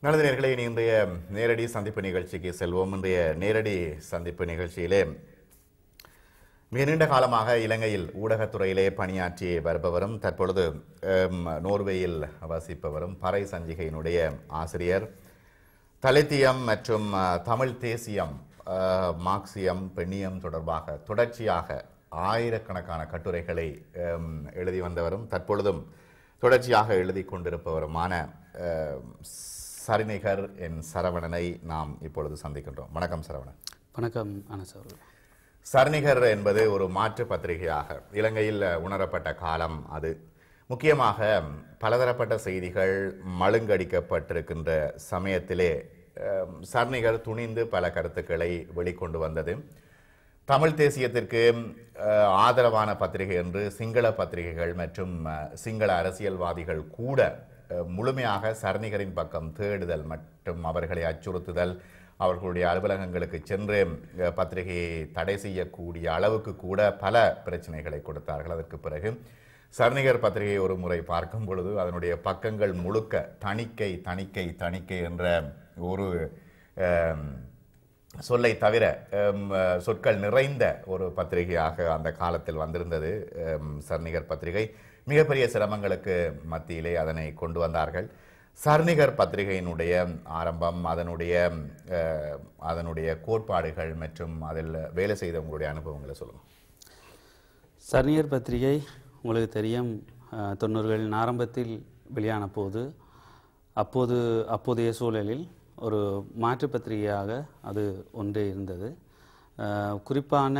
நல்லது நேயர்களே, இன்றைய நேரடி சந்திப்பு நிகழ்ச்சிக்கு செல்வோம். இன்றைய நேரடி சந்திப்பு நிகழ்ச்சியிலே மிக நீண்ட காலமாக இலங்கையில் ஊடகத்துறையிலே பணியாற்றி வருபவரும் தற்பொழுது நோர்வேயில் வசிப்பவரும் பறை சஞ்சிகையினுடைய ஆசிரியர், தலித்தியம் மற்றும் தமிழ் தேசியம், மார்க்சியம், பெண்ணியம் தொடர்பாக தொடர்ச்சியாக ஆயிரக்கணக்கான கட்டுரைகளை எழுதி வந்தவரும் தற்பொழுதும் தொடர்ச்சியாக எழுதி கொண்டிருப்பவருமான சரிநிகர் என் சரவணனை நாம் இப்பொழுது சந்திக்கின்றோம். வணக்கம் சரவணன். வணக்கம் அனஸ் அவர்கள். சரிநிகர் என்பது ஒரு மாற்று பத்திரிகையாக இலங்கையில் உணரப்பட்ட காலம் அது. முக்கியமாக பலதரப்பட்ட செய்திகள் மழுங்கடிக்கப்பட்டிருக்கின்ற சமயத்திலே சரிநிகர் துணிந்து பல கருத்துக்களை வெளிக்கொண்டு வந்தது. தமிழ் தேசியத்திற்கு ஆதரவான பத்திரிகை என்று சிங்கள பத்திரிகைகள் மற்றும் சிங்கள அரசியல்வாதிகள் கூட முழுமையாக சரிநிகரின் பக்கம் தேடுதல் மற்றும் அவர்களை அச்சுறுத்துதல், அவர்களுடைய அலுவலகங்களுக்கு சென்று பத்திரிகையை தடை செய்யக்கூடிய அளவுக்கு கூட பல பிரச்சனைகளை கொடுத்தார்கள். அதற்கு பிறகு சரிநிகர் பத்திரிகையை ஒரு முறை பார்க்கும் பொழுது அதனுடைய பக்கங்கள் முழுக்க தணிக்கை தணிக்கை தணிக்கை என்ற ஒரு சொல்லை தவிர சொற்கள் நிறைந்த ஒரு பத்திரிகையாக அந்த காலத்தில் வந்திருந்தது சரிநிகர் பத்திரிகை. மிகப்பெரிய சிரமங்களுக்கு மத்தியிலே அதனை கொண்டு வந்தார்கள். சரிநிகர் பத்திரிகையினுடைய ஆரம்பம், அதனுடைய கோட்பாடுகள் மற்றும் அதில் வேலை செய்த உங்களுடைய அனுபவங்களை சொல்லுங்கள். சரிநிகர் பத்திரிகை உங்களுக்கு தெரியும், 90களின் ஆரம்பத்தில் வெளியான போது அப்போதைய சூழலில் ஒரு மாற்று பத்திரிகையாக அது ஒன்றே இருந்தது. குறிப்பான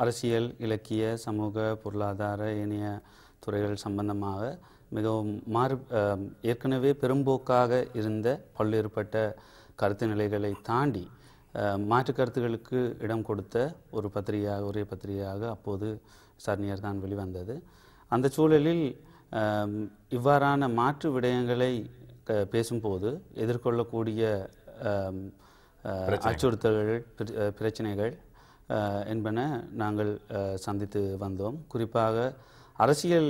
அரசியல், இலக்கிய, சமூக, பொருளாதார ஏனைய துறைகள் சம்பந்தமாக மிகவும் ஏற்கனவே பெரும்போக்காக இருந்த பல்வேறுபட்ட கருத்து நிலைகளை தாண்டி மாற்று கருத்துக்களுக்கு இடம் கொடுத்த ஒரு பத்திரிகையாக, ஒரே பத்திரிகையாக அப்போது சரிநிகர் தான் வெளிவந்தது. அந்த சூழலில் இவ்வாறான மாற்று விடயங்களை பேசும்போது எதிர்கொள்ளக்கூடிய அச்சுறுத்தல்கள், பிரச்சனைகள் என்பன நாங்கள் சந்தித்து வந்தோம். குறிப்பாக அரசியல்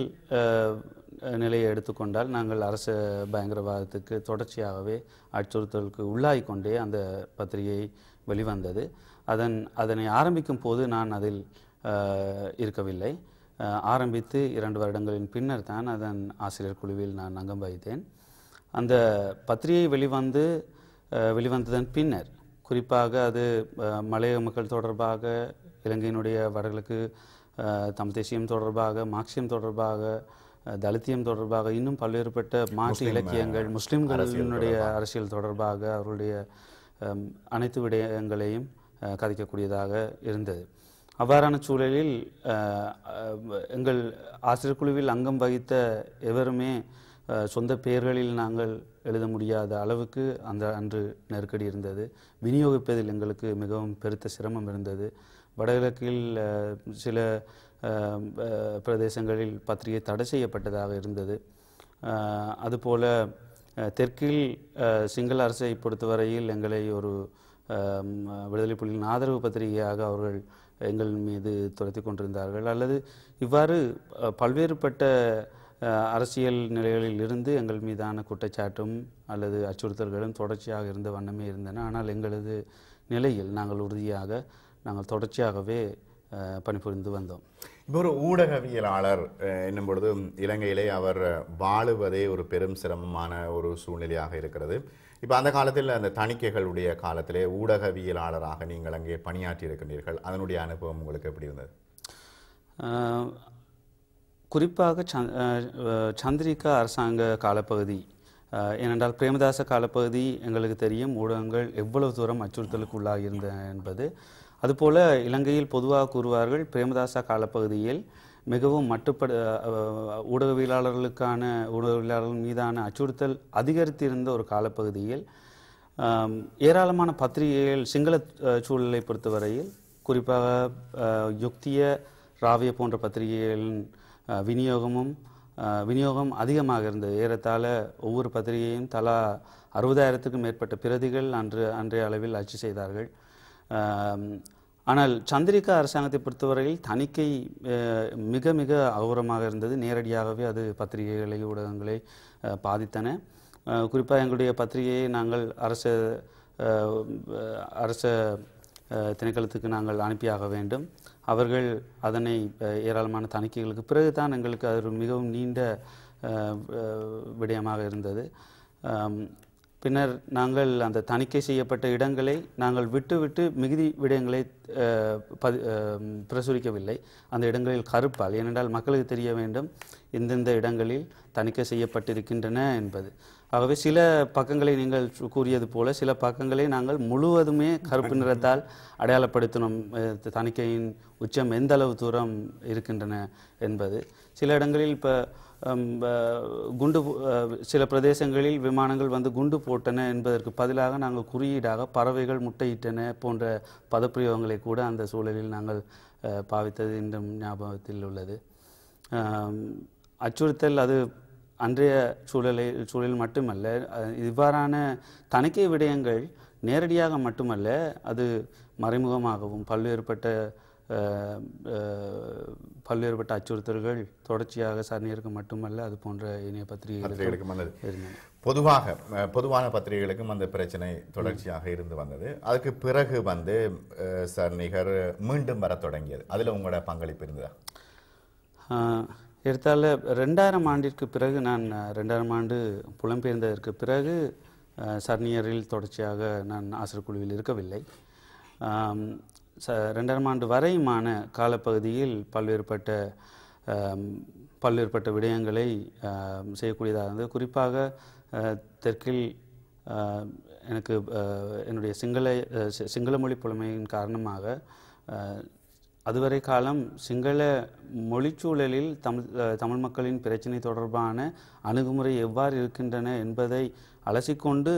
நிலையை எடுத்துக்கொண்டால் நாங்கள் அரசு பயங்கரவாதத்துக்கு தொடர்ச்சியாகவே அச்சுறுத்தலுக்கு உள்ளாகி கொண்டே அந்த பத்திரிகை வெளிவந்தது. அதனை ஆரம்பிக்கும் போது நான் அதில் இருக்கவில்லை. ஆரம்பித்து 2 வருடங்களின் பின்னர் தான் அதன் ஆசிரியர் குழுவில் நான் அங்கம் வகித்தேன். அந்த பத்திரிகை வெளிவந்ததன் பின்னர் குறிப்பாக அது மலையக மக்கள் தொடர்பாக, இலங்கையினுடைய வடகிழக்கு தமிழ் தேசியம் தொடர்பாக, மார்க்சியம் தொடர்பாக, தலித்தியம் தொடர்பாக, இன்னும் பல்வேறுபட்ட மாற்று இலக்கியங்கள், முஸ்லிம்களினுடைய அரசியல் தொடர்பாக அவர்களுடைய அனைத்து விடயங்களையும் கதைக்கக்கூடியதாக இருந்தது. அவ்வாறான சூழலில் எங்கள் ஆசிரியர் குழுவில் அங்கம் வகித்த எவருமே சொந்த பெயர்களில் நாங்கள் எழுத முடியாத அளவுக்கு அன்று நெருக்கடி இருந்தது. விநியோகிப்பதில் எங்களுக்கு மிகவும் பெருத்த சிரமம் இருந்தது. வடகிழக்கில் சில பிரதேசங்களில் பத்திரிகை தடை செய்யப்பட்டதாக இருந்தது. அதுபோல தெற்கில் சிங்கள அரசை பொறுத்தவரையில் எங்களை ஒரு விடுதலை புலிகளின் ஆதரவு பத்திரிகையாக அவர்கள் எங்கள் மீது துரத்தி கொண்டிருந்தார்கள். அல்லது இவ்வாறு பல்வேறுபட்ட அரசியல் நிலைகளில் இருந்து எங்கள் மீதான குற்றச்சாட்டும் அல்லது அச்சுறுத்தல்களும் தொடர்ச்சியாக இருந்த வண்ணமே இருந்தன. ஆனால் எங்களது நிலையில் நாங்கள் உறுதியாக நாங்கள் தொடர்ச்சியாகவே பணிபுரிந்து வந்தோம். இப்போ ஒரு ஊடகவியலாளர் என்னும் பொழுது இலங்கையிலே அவர் வாழுவதே ஒரு பெரும் சிரமமான ஒரு சூழ்நிலையாக இருக்கிறது. இப்போ அந்த காலத்தில் அந்த தணிக்கைகளுடைய காலத்திலே ஊடகவியலாளராக நீங்கள் அங்கே பணியாற்றி இருக்கின்றீர்கள். அதனுடைய அனுபவம் உங்களுக்கு எப்படி இருந்தது? குறிப்பாக சந்திரிகா அரசாங்க காலப்பகுதி, ஏனென்றால் பிரேமதாச காலப்பகுதி எங்களுக்கு தெரியும் ஊடகங்கள் எவ்வளவு தூரம் அச்சுறுத்தலுக்கு உள்ளாகி இருந்தன என்பது. அதுபோல இலங்கையில் பொதுவாக கூறுவார்கள், பிரேமதாச காலப்பகுதியில் மிகவும் ஊடகவியலாளர்கள் மீதான அச்சுறுத்தல் அதிகரித்திருந்த ஒரு காலப்பகுதியில் ஏராளமான பத்திரிகைகள் சிங்கள சூழலை பொறுத்தவரையில் குறிப்பாக யுக்திய, ராவிய போன்ற பத்திரிகைகளின் விநியோகம் அதிகமாக இருந்தது. ஏறத்தாழ ஒவ்வொரு பத்திரிகையும் தலா 60,000க்கும் மேற்பட்ட பிரதிகள் அன்றைய அளவில் அச்சு செய்தார்கள். ஆனால் சந்திரிகா அரசாங்கத்தை பொறுத்தவரையில் தணிக்கை மிக மிக அகோரமாக இருந்தது. நேரடியாகவே அது பத்திரிகைகளை, ஊடகங்களை பாதித்தன. குறிப்பாக எங்களுடைய பத்திரிகையை நாங்கள் அரச திணைக்களத்துக்கு நாங்கள் அனுப்பியாக வேண்டும். அவர்கள் அதனை ஏராளமான தணிக்கைகளுக்கு பிறகு தான் எங்களுக்கு அது ஒரு மிகவும் நீண்ட விடயமாக இருந்தது. பின்னர் நாங்கள் அந்த தணிக்கை செய்யப்பட்ட இடங்களை நாங்கள் விட்டு மிகுதி விடயங்களை பிரசுரிக்கவில்லை. அந்த இடங்களில் கருப்பால், ஏனென்றால் மக்களுக்கு தெரிய வேண்டும் எந்தெந்த இடங்களில் தணிக்கை செய்யப்பட்டிருக்கின்றன என்பது. ஆகவே சில பக்கங்களை நீங்கள் கூறியது போல சில பக்கங்களை நாங்கள் முழுவதுமே கருப்பு நிறத்தால் அடையாளப்படுத்தினோம், தணிக்கையின் உச்சம் எந்த அளவு தூரம் இருக்கின்றன என்பது. சில இடங்களில் இப்போ சில பிரதேசங்களில் விமானங்கள் வந்து குண்டு போட்டன என்பதற்கு பதிலாக நாங்கள் குறியீடாக பறவைகள் முட்டையிட்டன போன்ற பதப்பிரயோகங்களை கூட அந்த சூழலில் நாங்கள் பாவித்தது இன்றும் ஞாபகத்தில் உள்ளது. அச்சுறுத்தல் அது அன்றைய சூழலில் மட்டுமல்ல, இவ்வாறான தணிக்கை விடயங்கள் நேரடியாக மட்டுமல்ல, அது மறைமுகமாகவும் பல்வேறுபட்ட அச்சுறுத்தல்கள் தொடர்ச்சியாக சரணியருக்கு மட்டுமல்ல, அது போன்ற இணைய பத்திரிகைகளுக்கு பொதுவான பத்திரிகைகளுக்கும் அந்த பிரச்சனை தொடர்ச்சியாக இருந்து வந்தது. அதுக்கு பிறகு வந்து சரணிகர் மீண்டும் வர தொடங்கியது. அதில் உங்களோட பங்களிப்பு இருந்ததா? எடுத்தால 2000 ஆண்டிற்கு பிறகு, நான் 2000 ஆண்டு புலம்பெயர்ந்ததற்கு பிறகு சர்னியரில் தொடர்ச்சியாக நான் ஆசிரியர் குழுவில் இருக்கவில்லை. 2000 ஆண்டு வரையுமான காலப்பகுதியில் பல்வேறுபட்ட விடயங்களை செய்யக்கூடியதாக இருந்தது. குறிப்பாக தெற்கில் எனக்கு என்னுடைய சிங்கள மொழி புலமையின் காரணமாக அதுவரை காலம் சிங்கள மொழிச்சூழலில் தமிழ் மக்களின் பிரச்சினை தொடர்பான அணுகுமுறை எவ்வாறு இருக்கின்றன என்பதை அலசிக்கொண்டு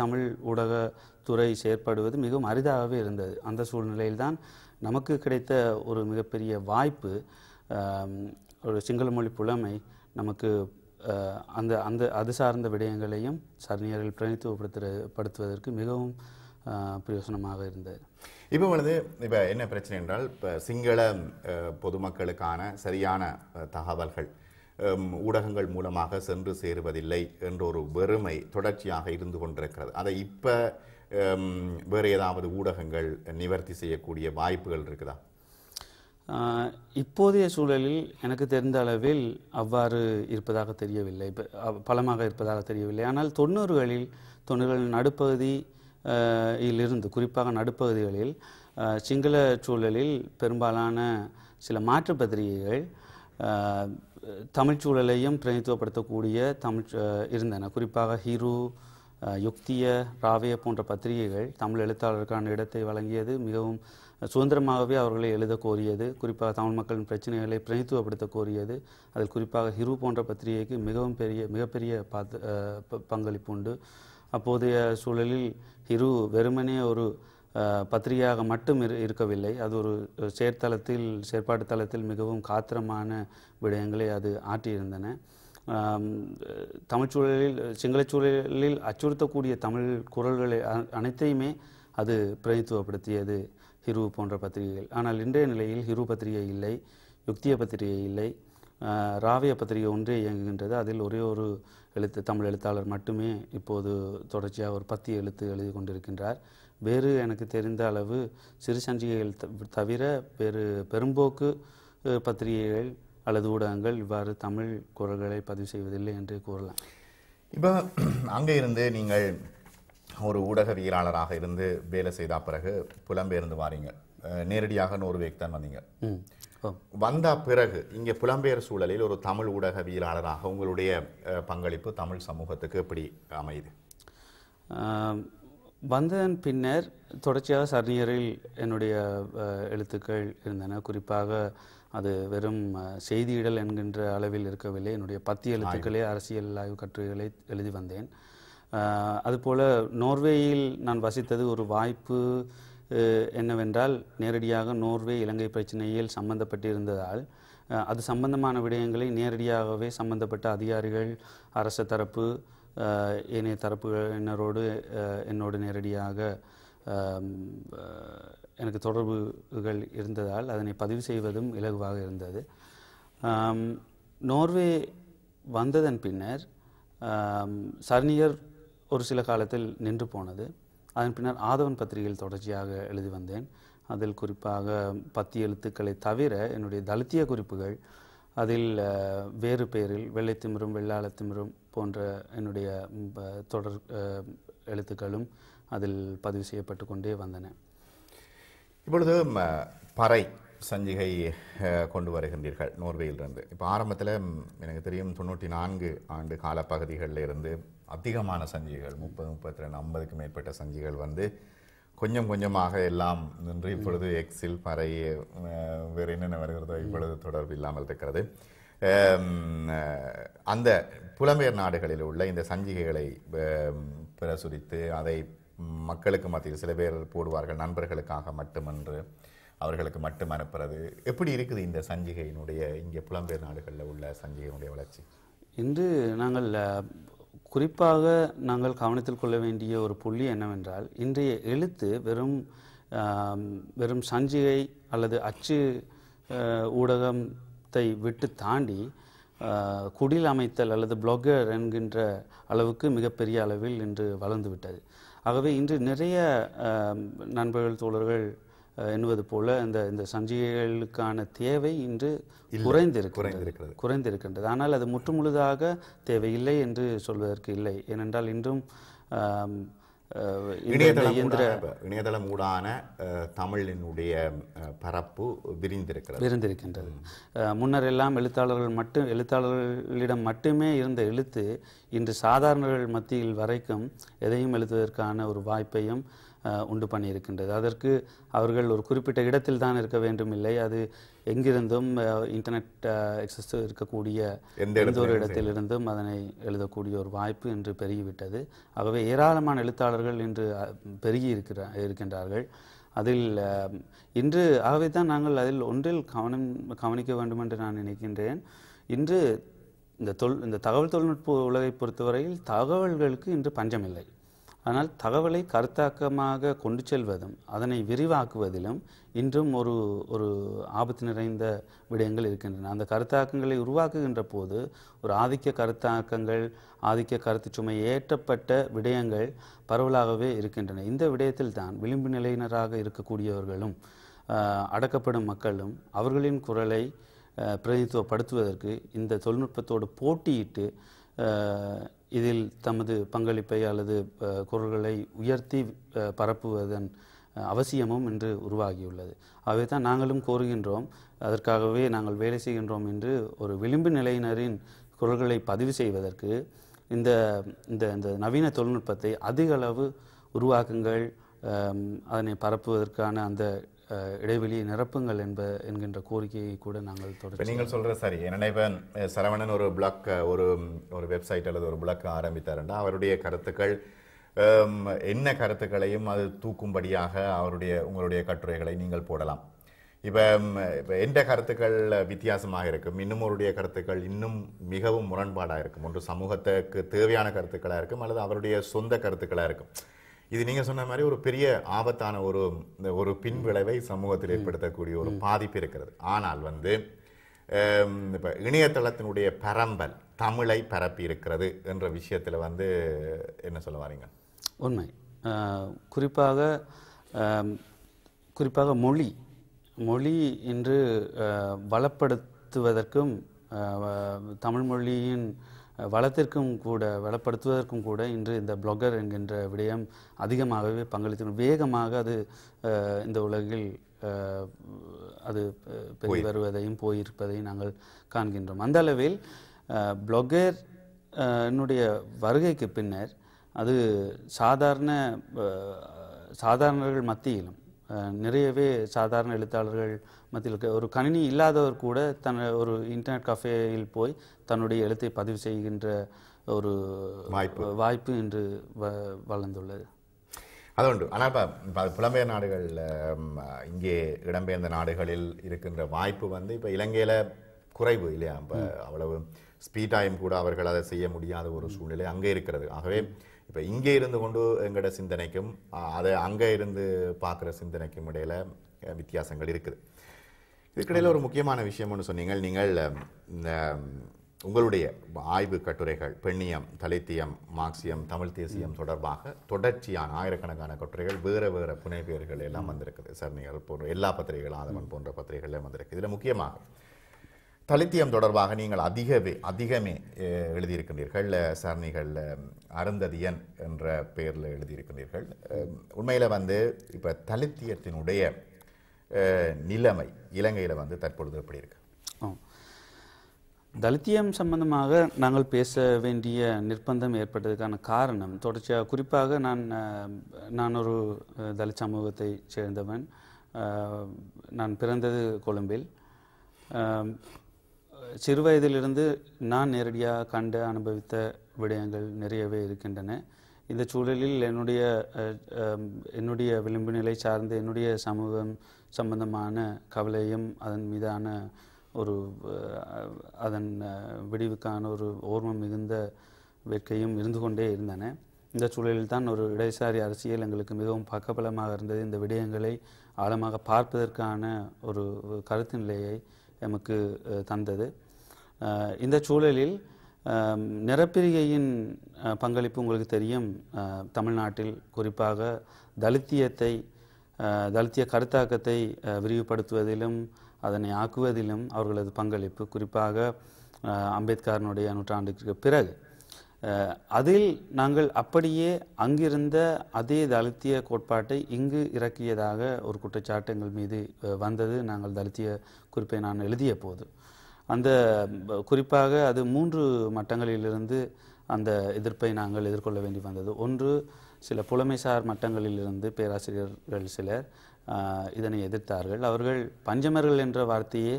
தமிழ் ஊடகத்துறை செயற்படுவது மிகவும் அரிதாகவே இருந்தது. அந்த சூழ்நிலையில்தான் நமக்கு கிடைத்த ஒரு மிகப்பெரிய வாய்ப்பு, ஒரு சிங்கள மொழி புலமை நமக்கு அது சார்ந்த விடயங்களையும் சரணியர்கள் பிரதிநிதித்துவப்படுத்துவதற்கு மிகவும் பிரயோசனமாக இருந்தது. இப்போ என்ன பிரச்சனை என்றால், இப்போ சிங்கள பொதுமக்களுக்கான சரியான தகவல்கள் ஊடகங்கள் மூலமாக சென்று சேருவதில்லை என்ற ஒரு வெறுமை தொடர்ச்சியாக இருந்து கொண்டிருக்கிறது. அதை இப்போ வேறு ஏதாவது ஊடகங்கள் நிவர்த்தி செய்யக்கூடிய வாய்ப்புகள் இருக்குதா? இப்போதைய சூழலில் எனக்கு தெரிந்த அளவில் அவ்வாறு இருப்பதாக தெரியவில்லை, பலமாக இருப்பதாக தெரியவில்லை. ஆனால் 90களின் நடுப்பகுதி இருந்து, குறிப்பாக நடுப்பகுதிகளில் சிங்கள சூழலில் பெரும்பாலான சில மாற்று பத்திரிகைகள் தமிழ் சூழலையும் பிரதிநிதித்துவப்படுத்தக்கூடிய இருந்தன. குறிப்பாக ஹிரு, யுக்திய, ராவிய போன்ற பத்திரிகைகள் தமிழ் எழுத்தாளருக்கான இடத்தை வழங்கியது, மிகவும் சுதந்திரமாகவே அவர்களை எழுத கோரியது, குறிப்பாக தமிழ் மக்களின் பிரச்சனைகளை பிரதிநிதித்துவப்படுத்த கோரியது. அதில் குறிப்பாக ஹிரு போன்ற பத்திரிகைக்கு மிகப்பெரிய பங்களிப்பு உண்டு. அப்போதைய சூழலில் ஹிரு வெறுமனே ஒரு பத்திரிகையாக மட்டும் இருக்கவில்லை, அது ஒரு செயற்பாட்டு தளத்தில் மிகவும் காத்திரமான விடயங்களை அது ஆற்றியிருந்தன. தமிழ் சூழலில், சிங்கள சூழலில் அச்சுறுத்தக்கூடிய தமிழ் குரல்களை அனைத்தையுமே அது பிரதிநிதித்துவப்படுத்தியது ஹிரு போன்ற பத்திரிகைகள். ஆனால் இன்றைய நிலையில் ஹிரு பத்திரிகை இல்லை, யுக்திய பத்திரிகை இல்லை, ராவிய பத்திரிகை ஒன்றே இயங்குகின்றது. அதில் ஒரே ஒரு தமிழ் எழுத்தாளர் மட்டுமே இப்போது தொடர்ச்சியாக ஒரு 10 எழுத்து எழுதி கொண்டிருக்கின்றார். வேறு எனக்கு தெரிந்த அளவு சிறு சஞ்சிகைகள் தவிர வேறு பெரும்போக்கு பத்திரிகைகள் அல்லது ஊடகங்கள் இவ்வாறு தமிழ் குரல்களை பதிவு செய்வதில்லை என்று கூறலாம். இப்போ அங்கே இருந்து நீங்கள் ஒரு ஊடகவியலாளராக இருந்து வேலை செய்த பிறகு புலம்பெயர்ந்து வாரீங்க, நேரடியாக நோர்வேக்கு தான் வந்தீங்க. வந்த பிறகு இங்கே புலம்பெயர் சூழலில் ஒரு தமிழ் ஊடகவியலாளராக உங்களுடைய பங்களிப்பு தமிழ் சமூகத்துக்கு எப்படி அமையுது? வந்ததன் பின்னர் தொடர்ச்சியாக சரணியரில் என்னுடைய எழுத்துக்கள் இருந்தன. குறிப்பாக அது வெறும் செய்தியிடல் என்கின்ற அளவில் இருக்கவில்லை. என்னுடைய 10 எழுத்துக்களே அரசியல் ஆய்வு கட்டுரைகளை எழுதி வந்தேன். அதுபோல் நோர்வேயில் நான் வசித்தது ஒரு வாய்ப்பு என்னவென்றால், நேரடியாக நோர்வே இலங்கை பிரச்சனையில் சம்பந்தப்பட்டிருந்ததால் அது சம்பந்தமான விடயங்களை நேரடியாகவே சம்பந்தப்பட்ட அதிகாரிகள், அரச தரப்பு, ஏனைய தரப்பினரோடு என்னோடு நேரடியாக எனக்கு தொடர்புகள் இருந்ததால் அதனை பதிவு செய்வதும் இலகுவாக இருந்தது. நோர்வே வந்ததன் பின்னர் சர்னியர் ஒரு சில காலத்தில் நின்று போனது. அதன் பின்னர் ஆதவன் பத்திரிகையில் தொடர்ச்சியாக எழுதி வந்தேன். அதில் குறிப்பாக 10 எழுத்துக்களை தவிர என்னுடைய தலித்திய குறிப்புகள் அதில் வேறு பெயரில் வெள்ளைத்திமிரும் வெள்ளாளத்திமிரும் போன்ற என்னுடைய தொடர் எழுத்துக்களும் அதில் பதிவு செய்யப்பட்டு கொண்டே வந்தன. இப்பொழுது பறை சஞ்சிகை கொண்டு வருகின்றீர்கள் நோர்வேயிலிருந்து. இப்போ ஆரம்பத்தில் எனக்கு தெரியும் 94 ஆண்டு காலப்பகுதிகளில் இருந்து அதிகமான சஞ்சிகைகள் 30, 32, 50க்கு மேற்பட்ட சஞ்சிகைகள் வந்து கொஞ்சம் கொஞ்சமாக எல்லாம் நின்று இப்பொழுது எக்ஸில் பறை வேறு என்னென்ன வருகிறதோ இப்பொழுது தொடர்பு இல்லாமல் இருக்கிறது. அந்த புலம்பெயர் நாடுகளில் உள்ள இந்த சஞ்சிகைகளை பிரசுரித்து அதை மக்களுக்கு மத்தியில் சில பேர் போடுவார்கள், நண்பர்களுக்காக மட்டுமென்று அவர்களுக்கு மட்டும் அனுப்புறது. எப்படி இருக்குது இந்த சஞ்சிகையினுடைய இங்கே புலம்பெயர் நாடுகளில் உள்ள சஞ்சிகையினுடைய வளர்ச்சி? இன்று குறிப்பாக நாங்கள் கவனத்தில் கொள்ள வேண்டிய ஒரு புள்ளி என்னவென்றால், இன்றைய எழுத்து வெறும் சஞ்சிகை அல்லது அச்சு ஊடகத்தை விட்டு தாண்டி குடில் அமைத்தல் அல்லது பிளாகர் என்கின்ற அளவுக்கு மிகப்பெரிய அளவில் இன்று வளர்ந்து விட்டது. ஆகவே இன்று நிறைய நண்பர்கள் தோழர்கள் எண்ணுவது போல இந்த சஞ்சிகைகளுக்கான தேவை இன்று குறைந்திருக்கின்றது. ஆனால் அது முற்றுமுழுதாக தேவையில்லை என்று சொல்வதற்கு இல்லை. ஏனென்றால் இன்றும் இணையதளம் ஊடான தமிழினுடைய பரப்பு விரிந்திருக்கின்றது. முன்னர் எல்லாம் எழுத்தாளர்களிடம் மட்டுமே இருந்த எழுத்து இன்று சாதாரணர்கள் மத்தியில் வரைக்கும் எதையும் எழுதுவதற்கான ஒரு வாய்ப்பையும் உண்டு பண்ணியிருக்கின்றது. அதற்கு அவர்கள் ஒரு குறிப்பிட்ட இடத்தில் தான் இருக்க வேண்டும் இல்லை, அது எங்கிருந்தும் இன்டர்நெட் எக்ஸஸ் இருக்கக்கூடிய எந்த ஒரு இடத்திலிருந்தும் அதனை எழுதக்கூடிய ஒரு வாய்ப்பு இன்று பெருகிவிட்டது. ஆகவே ஏராளமான எழுத்தாளர்கள் இன்று பெருகி இருக்கின்றார்கள். அதில் இன்று ஆகவே தான் நாங்கள் அதில் ஒன்றில் கவனிக்க வேண்டும் என்று நான் நினைக்கின்றேன். இன்று இந்த தகவல் தொழில்நுட்ப உலகை பொறுத்தவரையில் தகவல்களுக்கு இன்று பஞ்சமில்லை. ஆனால் தகவலை கருத்தாக்கமாக கொண்டு செல்வதும் அதனை விரிவாக்குவதிலும் இன்றும் ஒரு ஆபத்து நிறைந்த விடயங்கள் இருக்கின்றன. அந்த கருத்தாக்கங்களை உருவாக்குகின்ற போது ஒரு ஆதிக்க கருத்தாக்கங்கள், ஆதிக்க கருத்து சுமை ஏற்றப்பட்ட விடயங்கள் பரவலாகவே இருக்கின்றன. இந்த விடயத்தில் தான் விளிம்பு நிலையினராக இருக்கக்கூடியவர்களும் அடக்கப்படும் மக்களும் அவர்களின் குரலை பிரதிநிதித்துவப்படுத்துவதற்கு இந்த தொழில்நுட்பத்தோடு போட்டியிட்டு இதில் தமது பங்களிப்பை அல்லது குரல்களை உயர்த்தி பரப்புவதன் அவசியமும் இன்று உருவாகியுள்ளது. ஆகவே தான் நாங்களும் கோருகின்றோம், அதற்காகவே நாங்கள் வேலை செய்கின்றோம் என்று ஒரு விளிம்பு நிலையினரின் குரல்களை பதிவு செய்வதற்கு இந்த இந்த நவீன தொழில்நுட்பத்தை அதிக அளவு உருவாக்குங்கள், அதனை பரப்புவதற்கான அந்த இடைவெளியை நிரப்புங்கள் என்கின்ற கோரிக்கையை கூட நாங்கள் தொடர்ந்து. நீங்கள் சொல்கிற சரி. ஏன்னா இப்போ சரவணன் ஒரு பிளாக் ஒரு வெப்சைட் அல்லது ஒரு பிளாக் ஆரம்பித்தாருன்னா அவருடைய கருத்துக்கள் என்ன கருத்துக்களையும் அது தூக்கும்படியாக உங்களுடைய கட்டுரைகளை நீங்கள் போடலாம். இப்போ எந்த கருத்துக்கள் வித்தியாசமாக இருக்கும், இன்னும் அவருடைய கருத்துக்கள் இன்னும் மிகவும் முரண்பாடாக இருக்கும். ஒன்று சமூகத்துக்கு தேவையான கருத்துக்களாக இருக்கும் அல்லது அவருடைய சொந்த கருத்துக்களாக இருக்கும். இது நீங்கள் சொன்ன மாதிரி ஒரு பெரிய ஆபத்தான ஒரு பின்விளைவை சமூகத்தில் ஏற்படுத்தக்கூடிய ஒரு பாதிப்பு இருக்கிறது. ஆனால் இப்போ இணையதளத்தினுடைய பரம்பல் தமிழை பரப்பி இருக்கிறது என்ற விஷயத்தில் என்ன சொல்ல வாரீங்க? உண்மை. குறிப்பாக மொழி இன்று வளப்படுத்துவதற்கும் தமிழ் மொழியின் வளத்திற்கும் கூட வளப்படுத்துவதற்கும் கூட இன்று இந்த பிளாகர் என்கின்ற விடயம் அதிகமாகவே பங்களித்து வேகமாக அது இந்த உலகில் அது பெருகி வருவதையும் போயிருப்பதையும் நாங்கள் காண்கின்றோம். அந்த அளவில் பிளாகர் என்னுடைய வருகைக்கு பின்னர் அது சாதாரணர்கள் மத்தியிலும் நிறையவே சாதாரண எழுத்தாளர்கள் மத்தியில் ஒரு கணினி இல்லாதவர் கூட ஒரு இன்டர்நெட் கஃபேயில் போய் தன்னுடைய எழுத்தை பதிவு செய்கின்ற ஒரு வாய்ப்பு இன்று வளர்ந்துள்ளது. அது உண்டு. ஆனால் இப்போ புலம்பெயர் நாடுகளில் இங்கே இடம்பெயர்ந்த நாடுகளில் இருக்கின்ற வாய்ப்பு இப்போ இலங்கையில் குறைவு இல்லையா? இப்போ அவ்வளவு ஸ்பீடாயும் கூட அவர்கள் அதை செய்ய முடியாத ஒரு சூழ்நிலை அங்கே இருக்கிறது. ஆகவே இப்போ இங்கே இருந்து கொண்டு எங்களோட சிந்தனைக்கும் அதை அங்கே இருந்து பார்க்குற சிந்தனைக்கும் இடையில வித்தியாசங்கள் இருக்குது. இதுக்கிடையில் ஒரு முக்கியமான விஷயம் ஒன்று சொன்னீங்க. நீங்கள் இந்த உங்களுடைய ஆய்வு கட்டுரைகள் பெண்ணியம், தலித்தியம், மார்க்சியம், தமிழ் தேசியம் தொடர்பாக தொடர்ச்சியான ஆயிரக்கணக்கான கட்டுரைகள் வேறு வேறு புனைப்பெயர்கள் எல்லாம் வந்திருக்குது. சர்ணிகள் போன்ற எல்லா பத்திரிகைகள், ஆதவன் போன்ற பத்திரிகைகள் வந்திருக்கு. இதில் முக்கியமாக தலித்தியம் தொடர்பாக நீங்கள் அதிகமே எழுதியிருக்கின்றீர்கள். சரணிகள் அருந்ததியன் என்ற பெயரில் எழுதியிருக்கின்றீர்கள். உண்மையில் இப்போ தலித்தியத்தினுடைய நிலைமை இலங்கையில் தற்பொழுது எப்படி இருக்கு? தலித்தியம் சம்பந்தமாக நாங்கள் பேச வேண்டிய நிர்பந்தம் ஏற்பட்டதுக்கான காரணம் தொடர்ச்சியாக, குறிப்பாக நான் ஒரு தலித் சமூகத்தை சேர்ந்தவன். நான் பிறந்தது கொழும்பில். சிறுவயதிலிருந்து நான் நேரடியாக கண்டு அனுபவித்த விடயங்கள் நிறையவே இருக்கின்றன. இந்த சூழலில் என்னுடைய விளிம்பு நிலை சார்ந்த என்னுடைய சமூகம் சம்பந்தமான கவலையும் அதன் மீதான அதன் விடிவுக்கான ஒரு ஓர்மம் மிகுந்த வேட்கையும் இருந்து கொண்டே இருந்தன. இந்த சூழலில் தான் ஒரு இடதுசாரி அரசியல் எங்களுக்கு மிகவும் பக்கபலமாக இருந்தது. இந்த விடயங்களை ஆழமாக பார்ப்பதற்கான ஒரு கருத்து நிலையை எமக்கு தந்தது. இந்த சூழலில் நிறப்பிரிகையின் பங்களிப்பு உங்களுக்கு தெரியும். தமிழ்நாட்டில் குறிப்பாக தலித்திய கருத்தாக்கத்தை விரிவுபடுத்துவதிலும் அதனை ஆக்குவதிலும் அவர்களது பங்களிப்பு, குறிப்பாக அம்பேத்கரனுடைய நூற்றாண்டுக்கு பிறகு, அதில் நாங்கள் அப்படியே அங்கிருந்த அதே தலித்திய கோட்பாட்டை இங்கு இறக்கியதாக ஒரு குற்றச்சாட்டு எங்கள் மீது வந்தது. நாங்கள் தலித்திய குறிப்பை நான் எழுதிய போது குறிப்பாக அது 3 மட்டங்களிலிருந்து அந்த எதிர்ப்பை நாங்கள் எதிர்கொள்ள வேண்டி வந்தது. ஒன்று, சில புலமைசார் மட்டங்களிலிருந்து பேராசிரியர்கள் சிலர் இதனை எதிர்த்தார்கள். அவர்கள் பஞ்சமர்கள் என்ற வார்த்தையை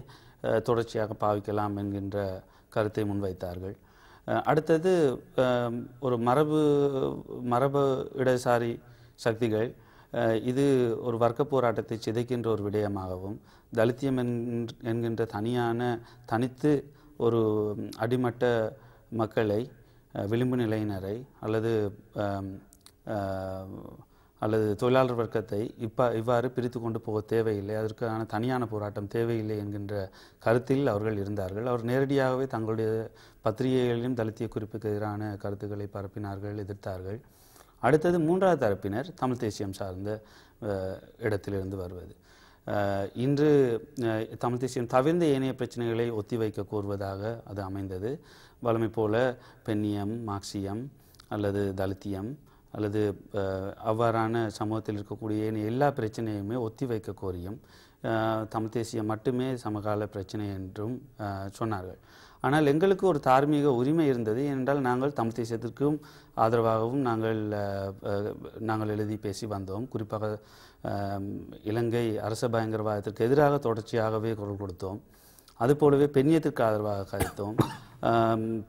தொடர்ச்சியாக பாவிக்கலாம் என்கின்ற கருத்தை முன்வைத்தார்கள். அடுத்தது, ஒரு மரபு இடதுசாரி சக்திகள் இது ஒரு வர்க்க போராட்டத்தை சிதைக்கின்ற ஒரு விடயமாகவும், தலித்தியம் என்கின்ற தனித்து ஒரு அடிமட்ட மக்களை, விளிம்பு நிலையினரை அல்லது தொழிலாளர் வர்க்கத்தை இவ்வாறு பிரித்து கொண்டு போக தேவையில்லை, அதற்கான தனியான போராட்டம் தேவையில்லை என்கின்ற கருத்தில் அவர்கள் இருந்தார்கள். அவர் நேரடியாகவே தங்களுடைய பத்திரிகைகளிலும் தலித்திய குறிப்புக்கு எதிரான கருத்துக்களை பரப்பினார்கள், எதிர்த்தார்கள். அடுத்தது 3வது தரப்பினர் தமிழ் தேசியம் சார்ந்த இடத்திலிருந்து வருவது. இன்று தமிழ் தேசியம் தவிர்ந்த ஏனைய பிரச்சனைகளை ஒத்திவைக்க கோருவதாக அது அமைந்தது. வழமை போல பெண்ணியம், மார்க்சியம் அல்லது தலித்தியம் அல்லது அவ்வாறான சமூகத்தில் இருக்கக்கூடிய எல்லா பிரச்சனையுமே ஒத்திவைக்க கோரியும் தமிழ் தேசியம் மட்டுமே சமகால பிரச்சனை என்றும் சொன்னார்கள். ஆனால் எங்களுக்கு ஒரு தார்மீக உரிமை இருந்தது. ஏனென்றால் நாங்கள் தமிழ் தேசியத்திற்கும் ஆதரவாகவும் நாங்கள் எழுதி பேசி வந்தோம். குறிப்பாக இலங்கை அரச பயங்கரவாதத்திற்கு எதிராக தொடர்ச்சியாகவே குரல் கொடுத்தோம். அதுபோலவே பெண்ணியத்திற்கு ஆதரவாக கருத்தோம்.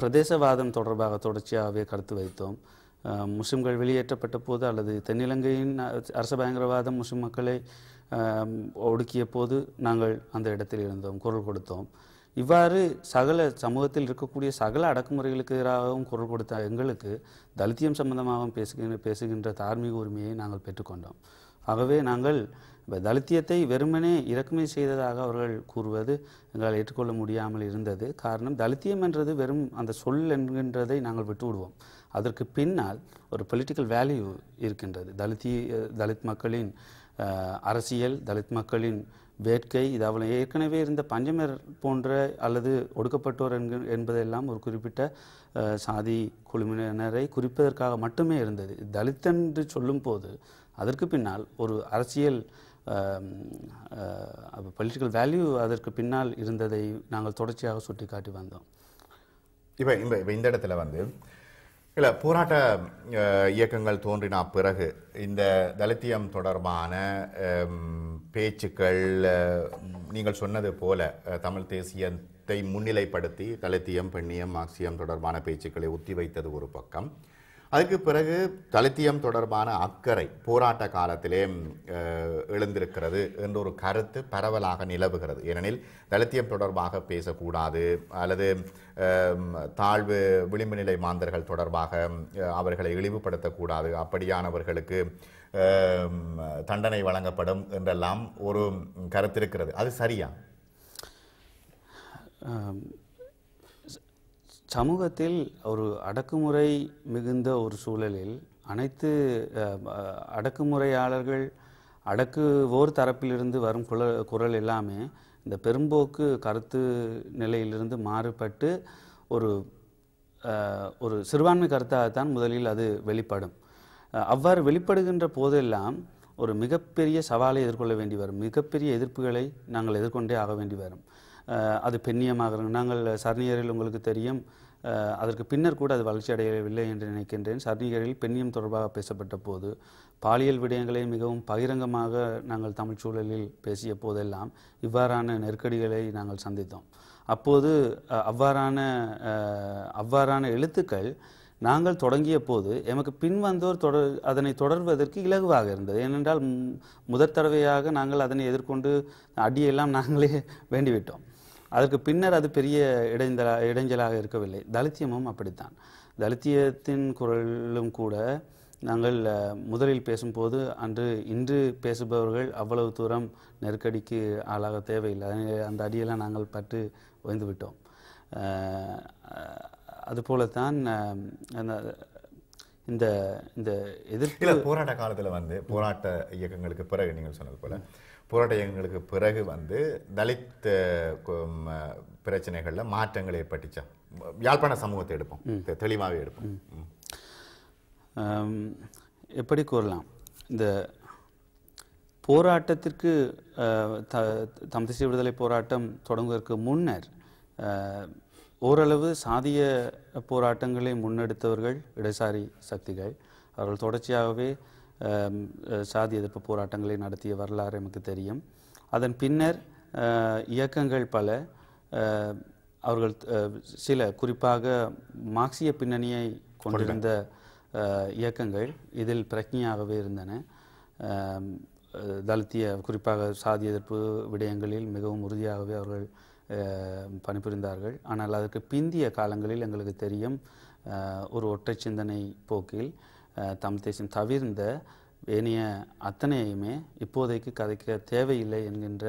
பிரதேசவாதம் தொடர்பாக தொடர்ச்சியாகவே கருத்து வைத்தோம். முஸ்லிம்கள் வெளியேற்றப்பட்ட போது அல்லது தென்னிலங்கையின் அரச பயங்கரவாதம் முஸ்லிம் மக்களை ஒடுக்கிய போது நாங்கள் அந்த இடத்தில் இருந்தோம், குரல் கொடுத்தோம். இவ்வாறு சமூகத்தில் இருக்கக்கூடிய சகல அடக்குமுறைகளுக்கு எதிராகவும் குரல் கொடுத்த எங்களுக்கு தலித்தியம் சம்பந்தமாகவும் பேசுகின்ற தார்மீக உரிமையை நாங்கள் பெற்றுக்கொண்டோம். ஆகவே நாங்கள் தலித்தியத்தை வெறுமனே இறக்குமதி செய்ததாக அவர்கள் கூறுவது எங்களால் ஏற்றுக்கொள்ள முடியாமல் இருந்தது. காரணம், தலித்தியம் என்றது வெறும் அந்த சொல் என்கின்றதை நாங்கள் விட்டுவிடுவோம். அதற்கு பின்னால் ஒரு பொலிட்டிக்கல் வேல்யூ இருக்கின்றது. தலித் மக்களின் அரசியல், தலித் மக்களின் வேட்கை, இது அவளை ஏற்கனவே இருந்த பஞ்சமர் போன்ற அல்லது ஒடுக்கப்பட்டோர் என்பதெல்லாம் ஒரு குறிப்பிட்ட சாதி குழுவினரை குறிப்பதற்காக மட்டுமே இருந்தது. தலித் என்று சொல்லும் போது அதற்கு பின்னால் ஒரு அரசியல் பொலிட்டிக்கல் வேல்யூ அதற்கு பின்னால் இருந்ததை நாங்கள் தொடர்ச்சியாக சுட்டிக்காட்டி வந்தோம். இப்போ இந்த இடத்துல போராட்ட இயக்கங்கள் தோன்றின பிறகு இந்த தலித்தியம் தொடர்பான பேச்சுக்கள், நீங்கள் சொன்னது போல தமிழ் தேசியத்தை முன்னிலைப்படுத்தி தலித்தியம், பெண்ணியம், மார்க்சியம் தொடர்பான பேச்சுக்களை ஒத்திவைத்தது ஒரு பக்கம். அதுக்கு பிறகு தலித்தியம் தொடர்பான அக்கறை போராட்ட காலத்திலே எழுந்திருக்கிறது என்ற ஒரு கருத்து பரவலாக நிலவுகிறது. ஏனெனில் தலித்தியம் தொடர்பாக பேசக்கூடாது அல்லது தாழ்வு விளிம்பு நிலை மாந்தர்கள் தொடர்பாக அவர்களை இழிவுபடுத்தக்கூடாது, அப்படியானவர்களுக்கு தண்டனை வழங்கப்படும் என்றெல்லாம் ஒரு கருத்து இருக்கிறது. அது சரியா? சமூகத்தில் ஒரு அடக்குமுறை மிகுந்த ஒரு சூழலில் அனைத்து அடக்குமுறையாளர்கள் அடக்குவோர் தரப்பிலிருந்து வரும் குரல் எல்லாமே இந்த பெரும்போக்கு கருத்து நிலையிலிருந்து மாறுபட்டு ஒரு ஒரு சிறுபான்மை கருத்தாகத்தான் முதலில் அது வெளிப்படும். அவ்வாறு வெளிப்படுகின்ற போதெல்லாம் ஒரு மிகப்பெரிய சவாலை எதிர்கொள்ள வேண்டி வரும், மிகப்பெரிய எதிர்ப்புகளை நாங்கள் எதிர்கொண்டே ஆக வேண்டி வரும். அது பெண்ணியமாக நாங்கள் சர்ணியரில் உங்களுக்கு தெரியும், அதற்கு பின்னர் கூட அது வளர்ச்சி அடையவில்லை என்று நினைக்கின்றேன். சர்ணியரில் பெண்ணியம் தொடர்பாக பேசப்பட்ட போது பாலியல் விடயங்களை மிகவும் பகிரங்கமாக நாங்கள் தமிழ் சூழலில் பேசிய போதெல்லாம் இவ்வாறான நெருக்கடிகளை நாங்கள் சந்தித்தோம். அப்போது அவ்வாறான எழுத்துக்கள் நாங்கள் தொடங்கிய போது எமக்கு பின்வந்தோர் அதனை தொடர்வதற்கு இலகுவாக இருந்தது. ஏனென்றால் முதற் தடவையாக நாங்கள் அதனை எதிர்கொண்டு அடியெல்லாம் நாங்களே வேண்டிவிட்டோம். அதற்கு பின்னர் அது பெரிய இடைஞ்சலாக இருக்கவில்லை. தலித்தியமும் அப்படித்தான். தலித்தியத்தின் குரலும் கூட நாங்கள் முதலில் பேசும்போது இன்று பேசுபவர்கள் அவ்வளவு தூரம் நெருக்கடிக்கு ஆளாக தேவையில்லை. அந்த அடியெல்லாம் நாங்கள் பட்டு ஓய்ந்து விட்டோம். அதுபோலத்தான் இந்த இந்த எதிர்ப்பு போராட்ட காலத்தில் போராட்ட இயக்கங்களுக்கு பிறகு நீங்கள் சொன்னது போல போராட்ட இயக்கங்களுக்கு பிறகு தலித் பிரச்சனைகளில் மாற்றங்கள் ஏற்பட்டுச்சா? யாழ்ப்பாண சமூகத்தை எடுப்போம், தெளிவாகவே எடுப்போம். எப்படி கூறலாம், இந்த போராட்டத்திற்கு தமிழ் தேசிய விடுதலை போராட்டம் தொடங்குவதற்கு முன்னர் ஓரளவு சாதிய போராட்டங்களை முன்னெடுத்தவர்கள் இடதுசாரி சக்திகள். அவர்கள் தொடர்ச்சியாகவே சாதி எதிர்ப்பு போராட்டங்களை நடத்திய வரலாறு எனக்கு தெரியும். அதன் பின்னர் இயக்கங்கள் பல அவர்கள் சில குறிப்பாக மார்க்சிய பின்னணியை கொண்டிருந்த இயக்கங்கள் இதில் பிரக்ஞையாகவே இருந்தன. தலித்திய குறிப்பாக சாதி எதிர்ப்பு விடயங்களில் மிகவும் உறுதியாகவே அவர்கள் பணிபுரிந்தார்கள். ஆனால் அதற்கு பிந்திய காலங்களில் எங்களுக்கு தெரியும், ஒரு ஒற்றை சிந்தனை போக்கில் தமிழ் தேசியம் தவிர்ந்த ஏனைய அத்தனையுமே இப்போதைக்கு கதைக்க தேவையில்லை என்கின்ற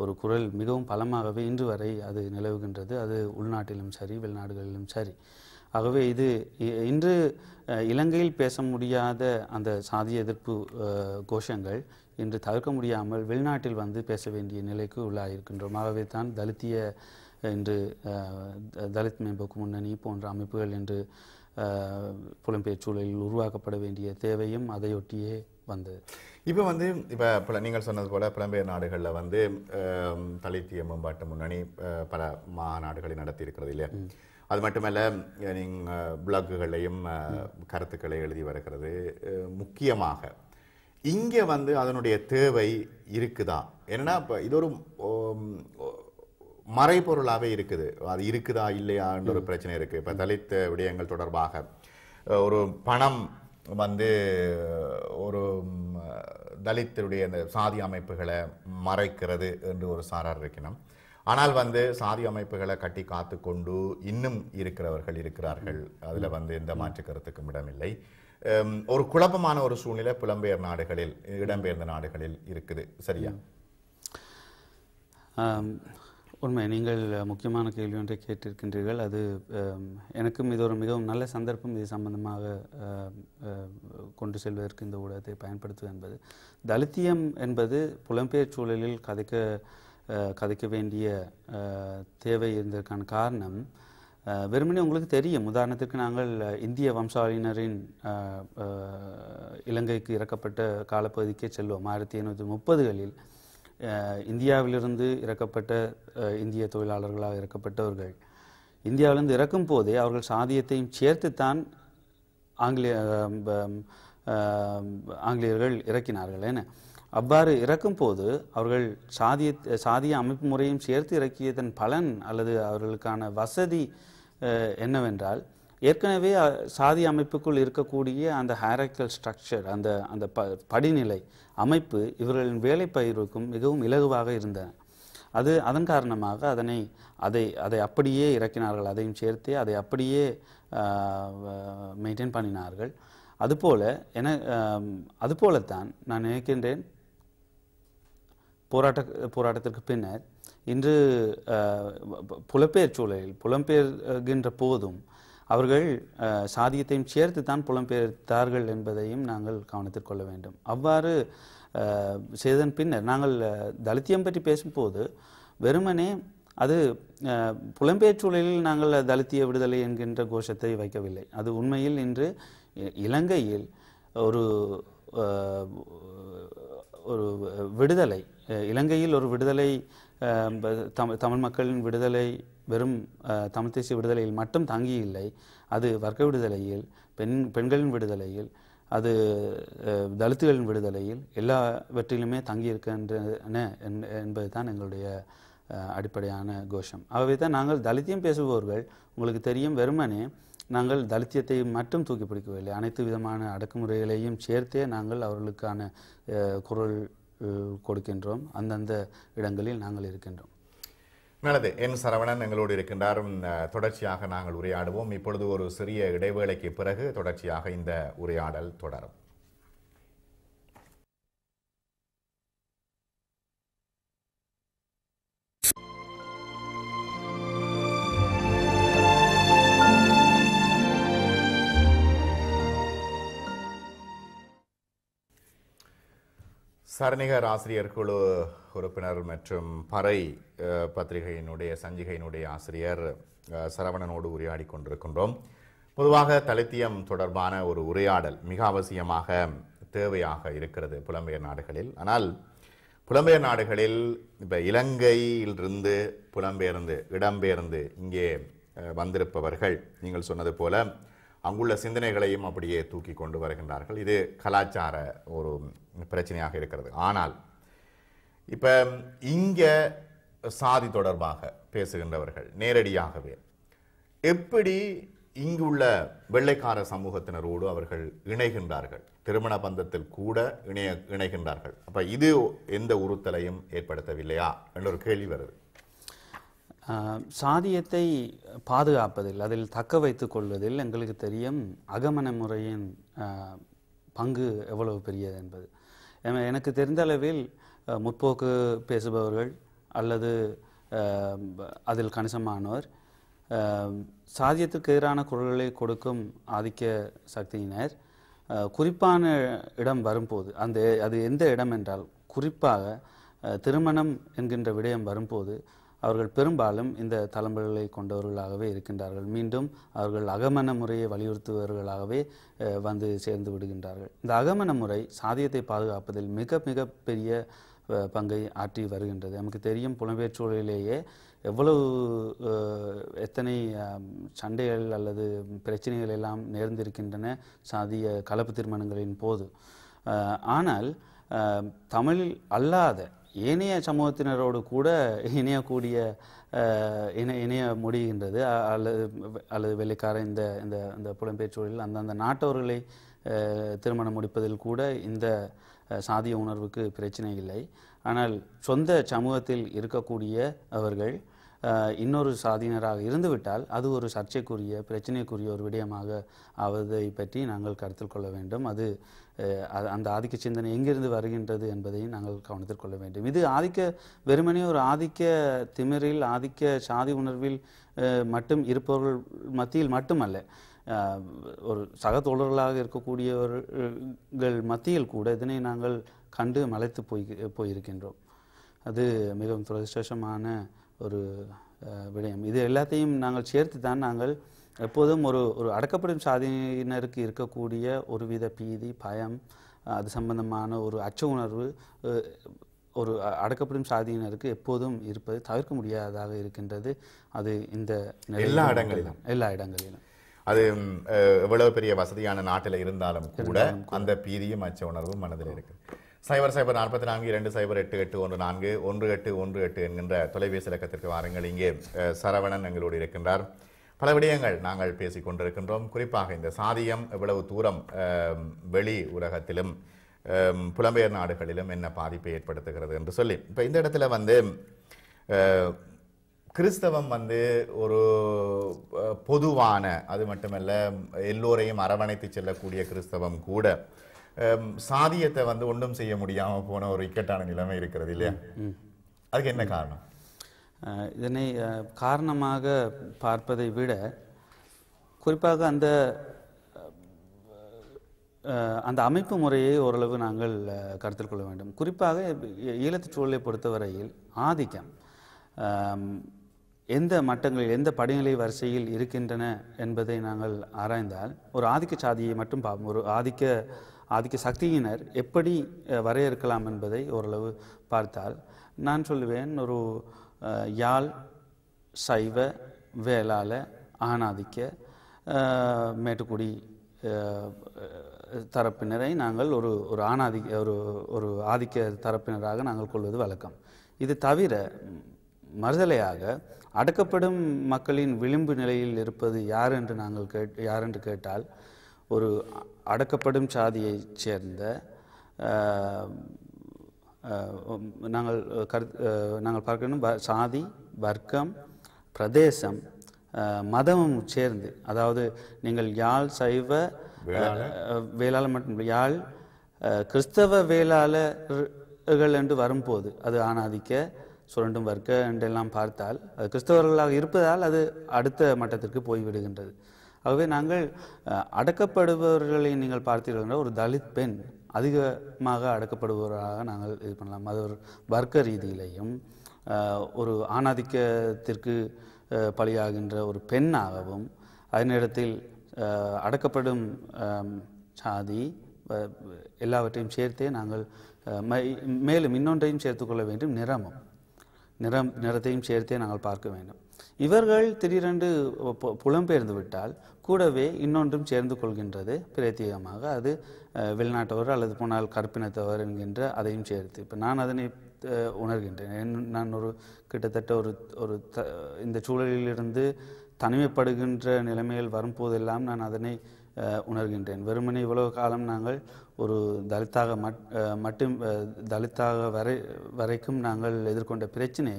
ஒரு குரல் மிகவும் பலமாகவே இன்று வரை அது நிலவுகின்றது. அது உள்நாட்டிலும் சரி வெளிநாடுகளிலும் சரி. ஆகவே இது இன்று இலங்கையில் பேச முடியாத அந்த சாதிய எதிர்ப்பு கோஷங்கள் இன்று தவிர்க்க முடியாமல் வெளிநாட்டில் பேச வேண்டிய நிலைக்கு உள்ளாயிருக்கின்றோம். ஆகவே தான் தலித்திய இன்று தலித் மேம்போக்கு முன்னணி போன்ற அமைப்புகள் இன்று புலம்பெயர் சூழலில் உருவாக்கப்பட வேண்டிய தேவையும் அதையொட்டியே வந்தது. இப்போ நீங்கள் சொன்னது போல புலம்பெயர் நாடுகளில் தலித்திய மேம்பாட்டு முன்னணி பல மாநாடுகளை நடத்தி இருக்கிறது இல்லையா? அது மட்டுமல்ல, நீங்கள் பிளாக்குகளையும் கருத்துக்களை எழுதி வருகிறது. முக்கியமாக இங்கே அதனுடைய தேவை இருக்குதா? என்னன்னா இப்போ இது ஒரு மறைபொருளாகவே இருக்குது. அது இருக்குதா இல்லையான்ற ஒரு பிரச்சனை இருக்குது. இப்போ தலித் விடயங்கள் தொடர்பாக ஒரு பணம் ஒரு தலித்துடைய அந்த சாதி அமைப்புகளை மறைக்கிறது என்று ஒரு சாரார் இருக்கணும். ஆனால் சாதி அமைப்புகளை கட்டி காத்து கொண்டு இன்னும் இருக்கிறவர்கள் இருக்கிறார்கள். அதில் எந்த மாற்று கருத்துக்கும் இடமில்லை. ஒரு குழப்பமான ஒரு சூழ்நிலை புலம்பெயர் நாடுகளில், இடம்பெயர்ந்த நாடுகளில் இருக்குது. சரியா? உண்மை. நீங்கள் முக்கியமான கேள்வி ஒன்றை கேட்டிருக்கின்றீர்கள். அது எனக்கும் இது ஒரு மிகவும் நல்ல சந்தர்ப்பம். இது சம்பந்தமாக கொண்டு செல்வதற்கு இந்த ஊடகத்தை பயன்படுத்துவது என்பது, தலித்தியம் என்பது புலம்பெயர் சூழலில் கதைக்க வேண்டிய தேவை இருந்ததற்கான காரணம் வெறுமனே உங்களுக்கு தெரியும். உதாரணத்திற்கு நாங்கள் இந்திய வம்சாவளியினரின் இலங்கைக்கு இறக்கப்பட்ட காலப்பகுதிக்கே செல்வோம். 1830களில் இந்தியாவிலிருந்து இறக்கப்பட்ட இந்திய தொழிலாளர்களாக இறக்கப்பட்டவர்கள் இந்தியாவிலிருந்து இறக்கும் போதே அவர்கள் சாதியத்தையும் சேர்த்துத்தான் ஆங்கிலேயர்கள் இறக்கினார்கள். என அவ்வாறு இறக்கும் போது அவர்கள் சாதிய அமைப்பு முறையும் சேர்த்து இறக்கியதன் பலன் அல்லது அவர்களுக்கான வசதி என்னவென்றால், ஏற்கனவே சாதி அமைப்புக்குள் இருக்கக்கூடிய அந்த ஹைரார்க்கியல் ஸ்ட்ரக்சர், அந்த படிநிலை அமைப்பு இவர்களின் வேலை பயிர்வுக்கும் மிகவும் இலகுவாக இருந்தன. அதன் காரணமாக அதை அப்படியே இறக்கினார்கள். அதையும் சேர்த்து அதை அப்படியே மெயின்டைன் பண்ணினார்கள். அதுபோலத்தான் நான் நினைக்கின்றேன், போராட்டத்திற்கு பின்னர் இன்று புலம்பெயர் சூழலில் புலம்பெயர்கின்ற போதும் அவர்கள் சாதியத்தையும் சேர்த்து தான் புலம்பெயர்த்தார்கள் என்பதையும் நாங்கள் கவனத்தில் கொள்ள வேண்டும். அவ்வாறு செய்ததன் பின்னர் நாங்கள் தலித்தியம் பற்றி பேசும்போது வெறுமனே அது புலம்பெயர் சூழலில் நாங்கள் தலித்திய விடுதலை என்கின்ற கோஷத்தை வைக்கவில்லை. அது உண்மையில் இன்று இலங்கையில் ஒரு ஒரு விடுதலை, இலங்கையில் ஒரு விடுதலை, தமிழ் மக்களின் விடுதலை வெறும் தமிழ் தேசிய விடுதலையில் மட்டும் தங்கி இல்லை. அது வர்க்க விடுதலையில், பெண்களின் விடுதலையில், அது தலித்துகளின் விடுதலையில் எல்லாவற்றிலுமே தங்கியிருக்கின்றன என்பது தான் எங்களுடைய அடிப்படையான கோஷம். ஆகவே தான் நாங்கள் தலித்தியம் பேசுபவர்கள், உங்களுக்கு தெரியும், வெறுமனே நாங்கள் தலித்தியத்தை மட்டும் தூக்கி பிடிக்கவில்லை, அனைத்து விதமான அடக்குமுறைகளையும் சேர்த்தே நாங்கள் அவர்களுக்கான குரல் கொடுக்கின்றோம். அந்தந்த இடங்களில் நாங்கள் இருக்கின்றோம். நல்லது. என் சரவணன் எங்களோடு இருக்கின்றார். தொடர்ச்சியாக நாங்கள் உரையாடுவோம். இப்பொழுது ஒரு சிறிய இடைவேளைக்கு பிறகு தொடர்ச்சியாக இந்த உரையாடல் தொடரும். சரணிகர் ஆசிரியர் குழு உறுப்பினர் மற்றும் பறை பத்திரிகையினுடைய சஞ்சிகையினுடைய ஆசிரியர் சரவணனோடு உரையாடி கொண்டிருக்கின்றோம். பொதுவாக தலித்தியம் தொடர்பான ஒரு உரையாடல் மிக அவசியமாக தேவையாக இருக்கிறது புலம்பெயர் நாடுகளில். ஆனால் புலம்பெயர் நாடுகளில் இப்போ இலங்கையிலிருந்து புலம்பெயர்ந்து இடம்பெயர்ந்து இங்கே வந்திருப்பவர்கள் நீங்கள் சொன்னது போல அங்குள்ள சிந்தனைகளையும் அப்படியே தூக்கி கொண்டு வருகின்றார்கள். இது கலாச்சார ஒரு பிரச்சனையாக இருக்கிறது. ஆனால் இப்ப இங்க சாதி தொடர்பாக பேசுகின்றவர்கள் நேரடியாகவே எப்படி இங்குள்ள வெள்ளைக்கார சமூகத்தினரோடு அவர்கள் இணைகின்றார்கள், திருமண பந்தத்தில் கூட இணைகின்றார்கள். அப்ப இது எந்த உறுத்தலையும் ஏற்படுத்தவில்லையா என்ற ஒரு கேள்வி வருது. சாதியத்தை பாதுகாப்பதில், அதில் தக்க வைத்துக் கொள்வதில் எங்களுக்கு தெரியும் அகமன முறையின் பங்கு எவ்வளவு பெரியது என்பது. எனக்கு தெரிந்த அளவில் முற்போக்கு பேசுபவர்கள் அல்லது அதில் கணிசமானோர் சாதியத்திற்கு எதிரான குரல்களை கொடுக்கும் ஆதிக்க சக்தியினர் குறிப்பான இடம் வரும்போது, அது எந்த இடம் என்றால் குறிப்பாக திருமணம் என்கின்ற விடயம் வரும்போது அவர்கள் பெரும்பாலும் இந்த தலைமுறைகளை கொண்டவர்களாகவே இருக்கின்றார்கள். மீண்டும் அவர்கள் அகமன முறையை வலியுறுத்துபவர்களாகவே வந்து சேர்ந்து விடுகின்றார்கள். இந்த அகமன முறை சாதியத்தை பாதுகாப்பதில் மிக மிக பெரிய பங்கை ஆற்றி வருகின்றது. நமக்கு தெரியும், புலம்பெயர் சூழலிலேயே எவ்வளவு எத்தனை சண்டைகள் அல்லது பிரச்சனைகள் எல்லாம் நேர்ந்திருக்கின்றன சாதிய கலப்பு திருமணங்களின் போது. ஆனால் தமிழ் அல்லாத ஏனைய சமூகத்தினரோடு கூட இணைய முடிகின்றது. அல்லது வெள்ளைக்கார இந்த புலம்பெயர் சூழலில் அந்தந்த நாட்டவர்களை திருமணம் முடிப்பதில் கூட இந்த சாதிய உணர்வுக்கு பிரச்சனை இல்லை. ஆனால் சொந்த சமூகத்தில் இருக்கக்கூடிய அவர்கள் இன்னொரு சாதியினராக இருந்துவிட்டால் அது ஒரு சர்ச்சைக்குரிய பிரச்சனைக்குரிய ஒரு விடயமாக ஆவதை பற்றி நாங்கள் கருத்தில் கொள்ள வேண்டும். அது அந்த ஆதிக்க சிந்தனை எங்கிருந்து வருகின்றது என்பதையும் நாங்கள் கவனத்தில் கொள்ள வேண்டும். இது வெறுமனே ஒரு ஆதிக்க திமிரில் ஆதிக்க சாதி உணர்வில் மட்டும் இருப்பவர்கள் மத்தியில் மட்டுமல்ல, ஒரு சக தோழர்களாக இருக்கக்கூடியவர்கள் மத்தியில் கூட இதனை நாங்கள் கண்டு மலைத்து போயிருக்கின்றோம். அது மிகவும் துரதிர்ஷ்டமான ஒரு விடயம். இது எல்லாத்தையும் நாங்கள் சேர்த்து தான் நாங்கள் எப்போதும் ஒரு அடக்கப்படும் சாதியினருக்கு இருக்கக்கூடிய ஒருவித பீதி, பயம், அது சம்பந்தமான ஒரு அச்ச உணர்வு ஒரு அடக்கப்படும் சாதியினருக்கு எப்போதும் இருப்பது தவிர்க்க முடியாததாக இருக்கின்றது. அது இந்த எல்லா இடங்களிலும் அது எவ்வளவு பெரிய வசதியான நாட்டில் இருந்தாலும் கூட அந்த பீதியும் அச்ச உணர்வும் மனதில் இருக்கு. 00442881418118 என்கின்ற தொலைபேசி இலக்கத்திற்கு வாருங்கள். இங்கே சரவணன் எங்களோடு இருக்கின்றார். பல விடயங்கள் நாங்கள் பேசிக் கொண்டிருக்கின்றோம். குறிப்பாக இந்த சாதியம் எவ்வளவு தூரம் வெளி உலகத்திலும் புலம்பெயர் நாடுகளிலும் என்ன பாதிப்பை ஏற்படுத்துகிறது என்று சொல்லி, இப்போ இந்த இடத்துல கிறிஸ்தவம் ஒரு பொதுவான, அது மட்டுமல்ல எல்லோரையும் அரவணைத்து செல்லக்கூடிய கிறிஸ்தவம் கூட சாதியத்தை வந்து ஒன்றும் செய்ய முடியாம போன ஒரு இக்கட்டான நிலைமை இருக்கிறது இல்லையா? அதுக்கு என்ன காரணம்? இதனை காரணமாக பார்ப்பதை விட குறிப்பாக அந்த அந்த அமைப்பு முறையை ஓரளவு நாங்கள் கருத்தில் கொள்ள வேண்டும். குறிப்பாக ஈழத்துச் சூழலை பொறுத்தவரையில் ஆதிக்கம் எந்த மட்டங்களில் எந்த படிநிலை வரிசையில் இருக்கின்றன என்பதை நாங்கள் ஆராய்ந்தால் ஒரு ஆதிக்க சாதியை மட்டும் பார்ப்போம். ஒரு ஆதிக்க சக்தியினர் எப்படி வரையறுக்கலாம் என்பதை ஓரளவு பார்த்தால் நான் சொல்லுவேன், ஒரு யாழ் சைவ வேளாள ஆணாதிக்க மேட்டுக்குடி தரப்பினரை நாங்கள் ஒரு ஆதிக்க தரப்பினராக நாங்கள் கொள்வது வழக்கம். இது தவிர மறுதலையாக அடக்கப்படும் மக்களின் விளிம்பு நிலையில் இருப்பது யார் என்று கேட்டால் ஒரு அடக்கப்படும் சாதியைச் சேர்ந்த நாங்கள் பார்க்கணும் சாதி, வர்க்கம், பிரதேசம், மதமும் சேர்ந்து, அதாவது நீங்கள் யாழ் சைவ வேளாளர் மட்டும் யாழ் கிறிஸ்தவ வேளாளர்கள் என்று வரும்போது அது ஆணாதிக்க சுரண்டும் வர்க்க என்றெல்லாம் பார்த்தால் அது கிறிஸ்தவர்களாக இருப்பதால் அது அடுத்த மட்டத்திற்கு போய்விடுகின்றது. ஆகவே நாங்கள் அடக்கப்படுபவர்களை நீங்கள் பார்த்தீர்கள், ஒரு தலித் பெண் அதிகமாக அடக்கப்படுபவராக நாங்கள் இது பண்ணலாம். அது ஒரு வர்க்க ரீதியிலையும் ஒரு ஆணாதிக்கத்திற்கு பலியாகின்ற ஒரு பெண்ணாகவும், அதே நேரத்தில் அடக்கப்படும் சாதி எல்லாவற்றையும் சேர்த்தே நாங்கள் மேலும் இன்னொன்றையும் சேர்த்துக்கொள்ள வேண்டும், நிறத்தையும் சேர்த்தே நாங்கள் பார்க்க வேண்டும். இவர்கள் திடீரென்று புலம்பெயர்ந்து விட்டால் கூடவே இன்னொன்றும் சேர்ந்து கொள்கின்றது பிரத்யேகமாக, அது வெளிநாட்டவர் அல்லது போனால் கற்பினத்தவர் என்கின்ற அதையும் சேர்த்து. இப்போ நான் அதனை உணர்கின்றேன். நான் கிட்டத்தட்ட இந்த சூழலிலிருந்து தனிமைப்படுகின்ற நிலைமையில் வரும்போதெல்லாம் நான் அதனை உணர்கின்றேன். வெறுமனே இவ்வளவு காலம் நாங்கள் ஒரு தலித்தாக வரைக்கும் நாங்கள் எதிர்கொண்ட பிரச்சனை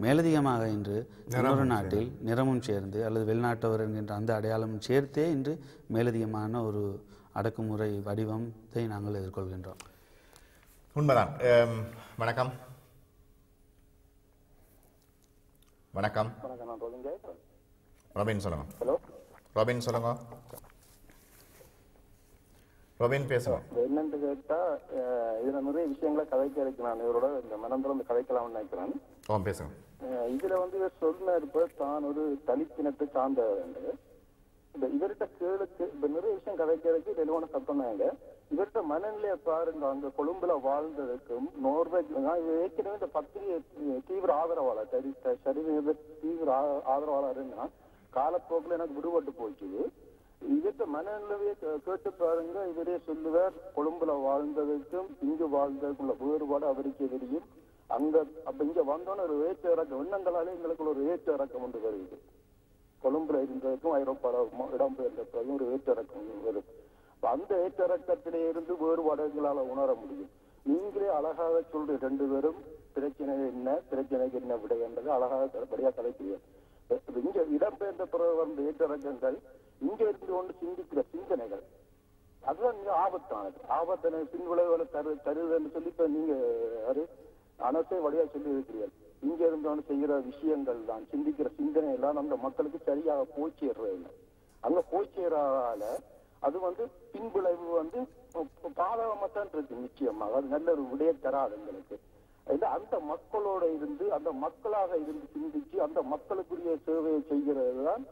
மேலதிகமாக இன்று இன்னொரு நாட்டில் நிறமும் சேர்ந்து அல்லது வெளிநாட்டவர் என்கின்ற அந்த அடையாளமும் சேர்த்தே இன்று மேலதிகமான ஒரு அடக்குமுறை வடிவத்தை நாங்கள் எதிர்கொள்கின்றோம். உண்மைதான். வணக்கம். வணக்கம். ரொபின் சொல்லுங்க. ரொபின் சொல்லுங்க. ரொபின் பேசுங்க. என்னன்னு கேட்டா, இதுல நிறைய விஷயங்களை கதைக்க இருக்கு. நான் இவரோட இந்த மனந்திறந்து கதைக்கலாம்னு நினைக்கிறேன். பேசுங்க. இதுல இவர் சொன்ன இருப்ப தான் ஒரு தனிப்பினத்தை சார்ந்தவர். இவர்கிட்ட கேளுக்கு இப்ப நிறைய விஷயம் கதைக்கிறதுக்கு தெளிவான சத்தம்னாங்க. இவர்கிட்ட மனநிலையை பாருங்க. அங்க கொழும்புல வாழ்ந்ததுக்கும் ஏற்கனவே இந்த பத்திரிகை தீவிர ஆதரவாளர் தீவிர ஆதரவாளர்னா காலப்போக்கில் எனக்கு விடுபட்டு போச்சுது. இவர்கிட்ட மனநிலையை கேட்டு பாருங்க. இவரே சொல்லுவார், கொழும்புல வாழ்ந்ததுக்கும் இங்கு வாழ்ந்ததுக்குள்ள வேறுபாடு அவருக்கே தெரியும். அப்ப இங்க வந்தோன்னு ஒரு ஏற்ற இறக்கம் எண்ணங்களாலே எங்களுக்குள்ள ஒரு ஏற்ற இறக்கம் ஒன்று வருது. கொழும்புல இருந்ததுக்கும் ஐரோப்பால இடம்பெயர்ந்த பிறகும் ஒரு ஏற்ற இறக்கம் வருது. அந்த ஏற்ற இறக்கத்திலே இருந்து வேறுபாடுகளால உணர முடியும். நீங்களே அழகாக சொல்ற ரெண்டு பேரும் பிரச்சனை என்ன, பிரச்சனைக்கு என்ன விட என்றது அழகாக படியா கலைக்கிறீர்கள். இங்க இடம்பெயர்ந்த பிறகு வந்த ஏற்ற இறக்கங்கள் இங்க இருந்து கொண்டு சிந்திக்கிற சிந்தனைகள் அதுதான் மிக ஆபத்தானது. ஆபத்தான பின்விளைவுகளை தருதுன்னு சொல்லி இப்ப நீங்க அனசே வழியா சொல்லி இருக்கிறீர்கள். இங்க இருந்தோன்னு செய்யற விஷயங்கள் தான், சிந்திக்கிற சிந்தனை எல்லாம் அந்த மக்களுக்கு சரியாக போய் சேர்றதில்லை. அங்க போய் சேரால அது பின்விளைவு பாதகமாத்தான் இருக்கு. நிச்சயமாக அது நல்ல ஒரு விடைய தராது எங்களுக்கு. அந்த மக்களோட இருந்து அந்த மக்களாக இருந்து சிந்திச்சு அந்த மக்களுக்குரிய சேவையை செய்கிறது தான்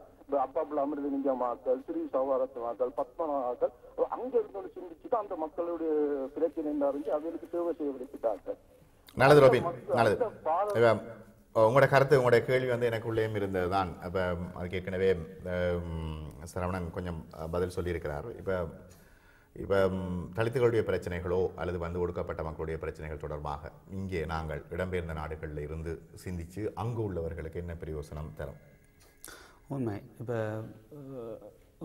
அப்பாப்புல அமிர்தலிங்கமாக்கள், ஸ்ரீ சவாரத்மாக்கள், பத்மநாமாக்கள் அங்க இருந்து சிந்திச்சுட்டு அந்த மக்களுடைய பிரச்சனை அறிஞ்சு அவங்களுக்கு சேவை செய்ய விடுத்தார்கள். நல்லது ரோபின், நல்லது. உங்களோட கருத்து, உங்களுடைய கேள்வி எனக்குள்ளேயும் இருந்தது தான். இப்போ அதுக்கு ஏற்கனவே சரவணன் கொஞ்சம் பதில் சொல்லியிருக்கிறார். இப்போ தலித்துகளுடைய பிரச்சனைகளோ அல்லது ஒடுக்கப்பட்ட மக்களுடைய பிரச்சனைகள் தொடர்பாக இங்கே நாங்கள் இடம்பெயர்ந்த நாடுகளில் இருந்து சிந்திச்சு அங்கு உள்ளவர்களுக்கு என்ன பிரயோசனம் தரும்? உண்மை. இப்போ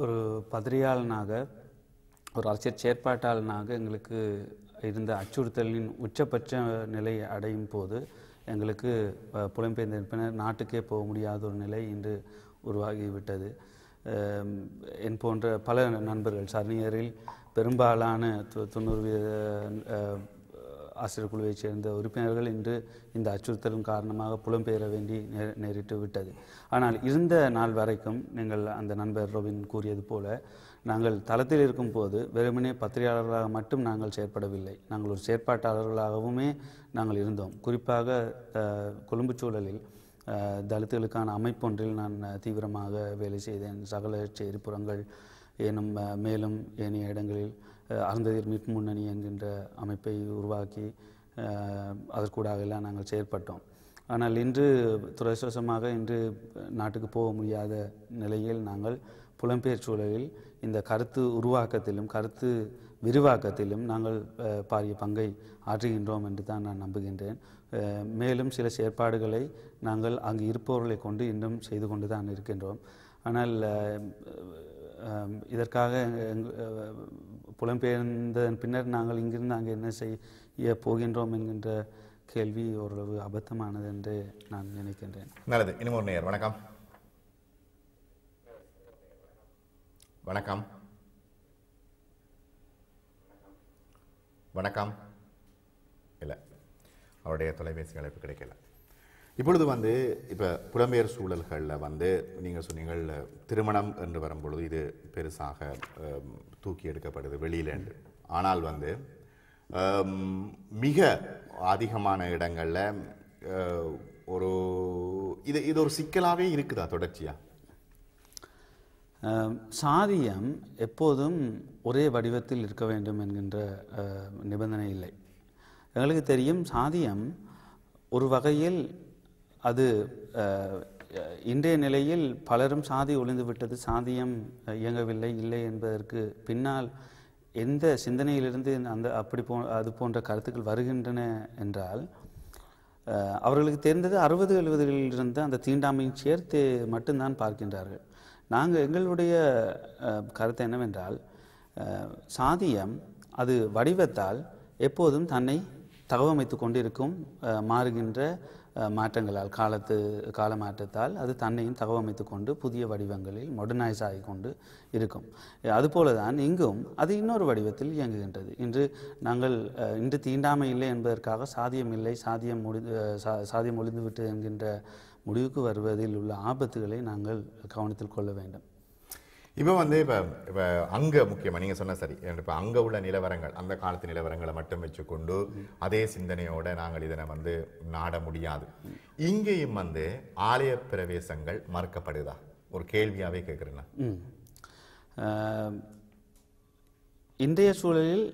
ஒரு பத்திரிகையாளனாக, ஒரு அரசியல் செயற்பாட்டாளனாக எங்களுக்கு இருந்த அச்சுறுத்தலின் உச்சபட்ச நிலை அடையும் போது எங்களுக்கு புலம்பெயர்ந்த நாட்டுக்கே போக முடியாத ஒரு நிலை இன்று உருவாகிவிட்டது. என் போன்ற பல நண்பர்கள் சரணியரில் பெரும்பாலான 90% ஆசிரியர் குழுவைச் சேர்ந்த உறுப்பினர்கள் இன்று இந்த அச்சுறுத்தலின் காரணமாக புலம்பெயர வேண்டி நேரிட்டு விட்டது. ஆனால் இருந்த நாள் வரைக்கும் நீங்கள் அந்த நண்பர் ரோபின் கூறியது போல நாங்கள் தளத்தில் இருக்கும்போது வெறுமனே பத்திரிகையாளர்களாக மட்டும் நாங்கள் செயற்படவில்லை, நாங்கள் ஒரு செயற்பாட்டாளர்களாகவுமே நாங்கள் இருந்தோம். குறிப்பாக கொழும்பு சூழலில் தலித்துகளுக்கான அமைப்பொன்றில் நான் தீவிரமாக வேலை செய்தேன். சகல எரிபுறங்கள் எனும் மேலும் ஏனைய இடங்களில் அருந்ததியர் மீட்பு முன்னணி என்கின்ற அமைப்பை உருவாக்கி அதற்கூடாக எல்லாம் நாங்கள் செயற்பட்டோம். ஆனால் இன்று துரதிர்ஷ்டவசமாக இன்று நாட்டுக்கு போக முடியாத நிலையில் நாங்கள் புலம்பெயர் சூழலில் இந்த கருத்து உருவாக்கத்திலும் கருத்து விரிவாக்கத்திலும் நாங்கள் பாரிய பங்கை ஆற்றுகின்றோம் என்று தான் நான் நம்புகின்றேன். மேலும் சில செயற்பாடுகளை நாங்கள் அங்கு இருப்பவர்களை கொண்டு இன்னும் செய்து கொண்டு தான் இருக்கின்றோம். ஆனால் இதற்காக புலம்பெயர்ந்ததன் பின்னர் நாங்கள் இங்கிருந்து அங்கே என்ன செய்ய போகின்றோம் என்கின்ற கேள்வி ஓரளவு அபத்தமானது என்று நான் நினைக்கின்றேன். நல்லது. இன்னும் ஒரு நேயர். வணக்கம். வணக்கம். வணக்கம். இல்லை, அவருடைய தொலைபேசி அழைப்பு கிடைக்கல. இப்பொழுது இப்போ புலம்பெயர் சூழல்களில் நீங்கள் சொன்னீங்கள் திருமணம் என்று வரும்பொழுது இது பெருசாக தூக்கி எடுக்கப்படுது வெளியில் என்று. ஆனால் மிக அதிகமான இடங்களில் ஒரு இது ஒரு சிக்கலாகவே இருக்குதா தொடர்ச்சியாக? சாதியம் எப்போதும் ஒரே வடிவத்தில் இருக்க வேண்டும் என்கின்ற நிபந்தனை இல்லை. எங்களுக்கு தெரியும் சாதியம் ஒரு வகையில் அது இன்றைய நிலையில் பலரும் சாதி ஒளிந்து விட்டது, சாதியம் இயங்கவில்லை இல்லை என்பதற்கு பின்னால் எந்த சிந்தனையிலிருந்து அது போன்ற கருத்துக்கள் வருகின்றன என்றால் அவர்களுக்கு தெரிந்தது 60-70களில் இருந்து அந்த தீண்டாமையும் சேர்த்து மட்டும்தான் பார்க்கின்றார்கள். நாங்கள் எங்களுடைய கருத்து என்னவென்றால் சாதியம் அது வடிவத்தால் எப்போதும் தன்னை தகவமைத்து கொண்டிருக்கும். மாறுகின்ற மாற்றங்களால் கால மாற்றத்தால் அது தன்னையும் தகவமைத்து கொண்டு புதிய வடிவங்களில் மாடர்னைஸ் ஆகி கொண்டு இருக்கும். அதுபோல தான் இங்கும் அது இன்னொரு வடிவத்தில் இயங்குகின்றது. இன்று தீண்டாமை இல்லை என்பதற்காக சாதியம் இல்லை, சாதியம் ஒழிந்துவிட்டது என்கின்ற முடிவுக்கு வருவதில் உள்ள ஆபத்துகளை நாங்கள் கவனத்தில் கொள்ள வேண்டும். இப்போ இப்போ அங்கே முக்கியமாக நீங்கள் சொன்ன சரி, இப்போ அங்கே உள்ள நிலவரங்கள், அந்த காலத்து நிலவரங்களை மட்டும் வச்சுக்கொண்டு அதே சிந்தனையோடு நாங்கள் இதனை நாட முடியாது. இங்கேயும் ஆலய பிரவேசங்கள் மறுக்கப்படுதா? ஒரு கேள்வியாகவே கேட்குறேன்னா. இன்றைய சூழலில்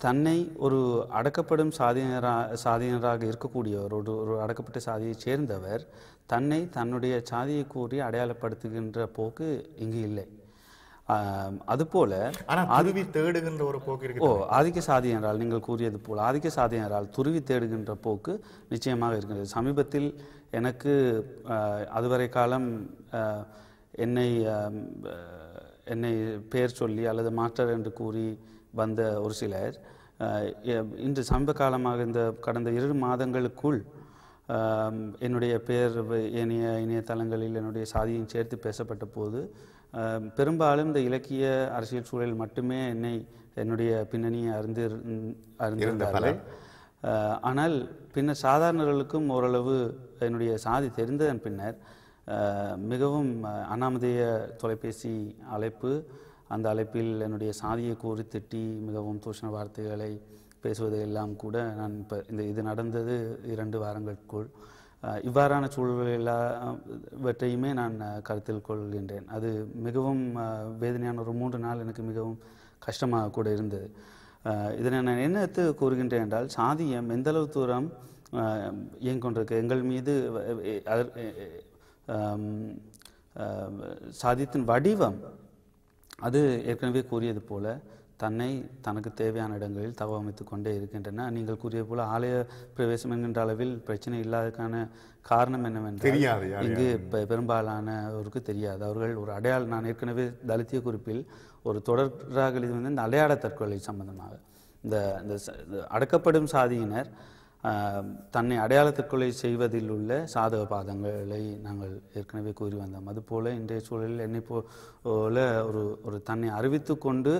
தன்னை ஒரு அடக்கப்படும் சாதியினராக இருக்கக்கூடியவர், ஒரு அடக்கப்பட்ட சாதியைச் சேர்ந்தவர் தன்னுடைய சாதியை கூறி அடையாளப்படுத்துகின்ற போக்கு இங்கு இல்லை. அதுபோல துருவி தேடுகின்ற ஒரு போக்கு இருக்கு. ஆதிக்க சாதி என்றால் நீங்கள் கூறியது போல் ஆதிக்க சாதி என்றால் துருவி தேடுகின்ற போக்கு நிச்சயமாக இருக்கின்றது. சமீபத்தில் எனக்கு அதுவரை காலம் என்னை பெயர் சொல்லி அல்லது மாஸ்டர் என்று கூறி வந்த ஒரு சிலர் இன்று சமீப காலமாக இந்த கடந்த 2 மாதங்களுக்குள் என்னுடைய பெயர் இணையதளங்களில் என்னுடைய சாதியும் சேர்த்து பேசப்பட்ட போது பெரும்பாலும் இந்த இலக்கிய அரசியல் சூழலில் மட்டுமே என்னுடைய பின்னணியை அறிந்திருந்தார்கள். ஆனால் பின்னர் சாதாரணர்களுக்கும் ஓரளவு என்னுடைய சாதி தெரிந்ததன் பின்னர் மிகவும் அனாமதேய தொலைபேசி அழைப்பு, அந்த அழைப்பில் என்னுடைய சாதியை கூறி திட்டி மிகவும் தூஷண வார்த்தைகளை பேசுவது எல்லாம் கூட நான் இப்போ இது நடந்தது 2 வாரங்களுக்குள். இவ்வாறான சூழல்வற்றையுமே நான் கருத்தில் கொள்கின்றேன். அது மிகவும் வேதனையான ஒரு 3 நாள் எனக்கு மிகவும் கஷ்டமாக கூட இருந்தது. இதனை நான் என்னத்து கூறுகின்றேன் என்றால் சாதியம் எந்தளவு தூரம் இயங்கிக்கொண்டிருக்கு எங்கள் மீது சாதியத்தின் வடிவம் அது ஏற்கனவே கூறியது போல தனக்கு தேவையான இடங்களில் தகவமைத்து கொண்டே இருக்கின்றன. நீங்கள் கூறியது போல ஆலய பிரவேசம் என்கின்ற அளவில் பிரச்சனை இல்லாததுக்கான காரணம் என்னவென்றால் இங்கு பெரும்பாலானவருக்கு தெரியாது. அவர்கள் ஒரு நான் ஏற்கனவே தலித்திய குறிப்பில் ஒரு தொடராக எழுதி இந்த அடையாள தற்கொலை சம்பந்தமாக இந்த அடக்கப்படும் சாதியினர் தன்னை அடையாளத்திற்குள்ளே செய்வதில் உள்ள சாதக பாதங்களை நாங்கள் ஏற்கனவே கூறி வந்தோம். அதுபோல இன்றைய சூழலில் என்னை போல ஒரு தன்னை அறிவித்து கொண்டு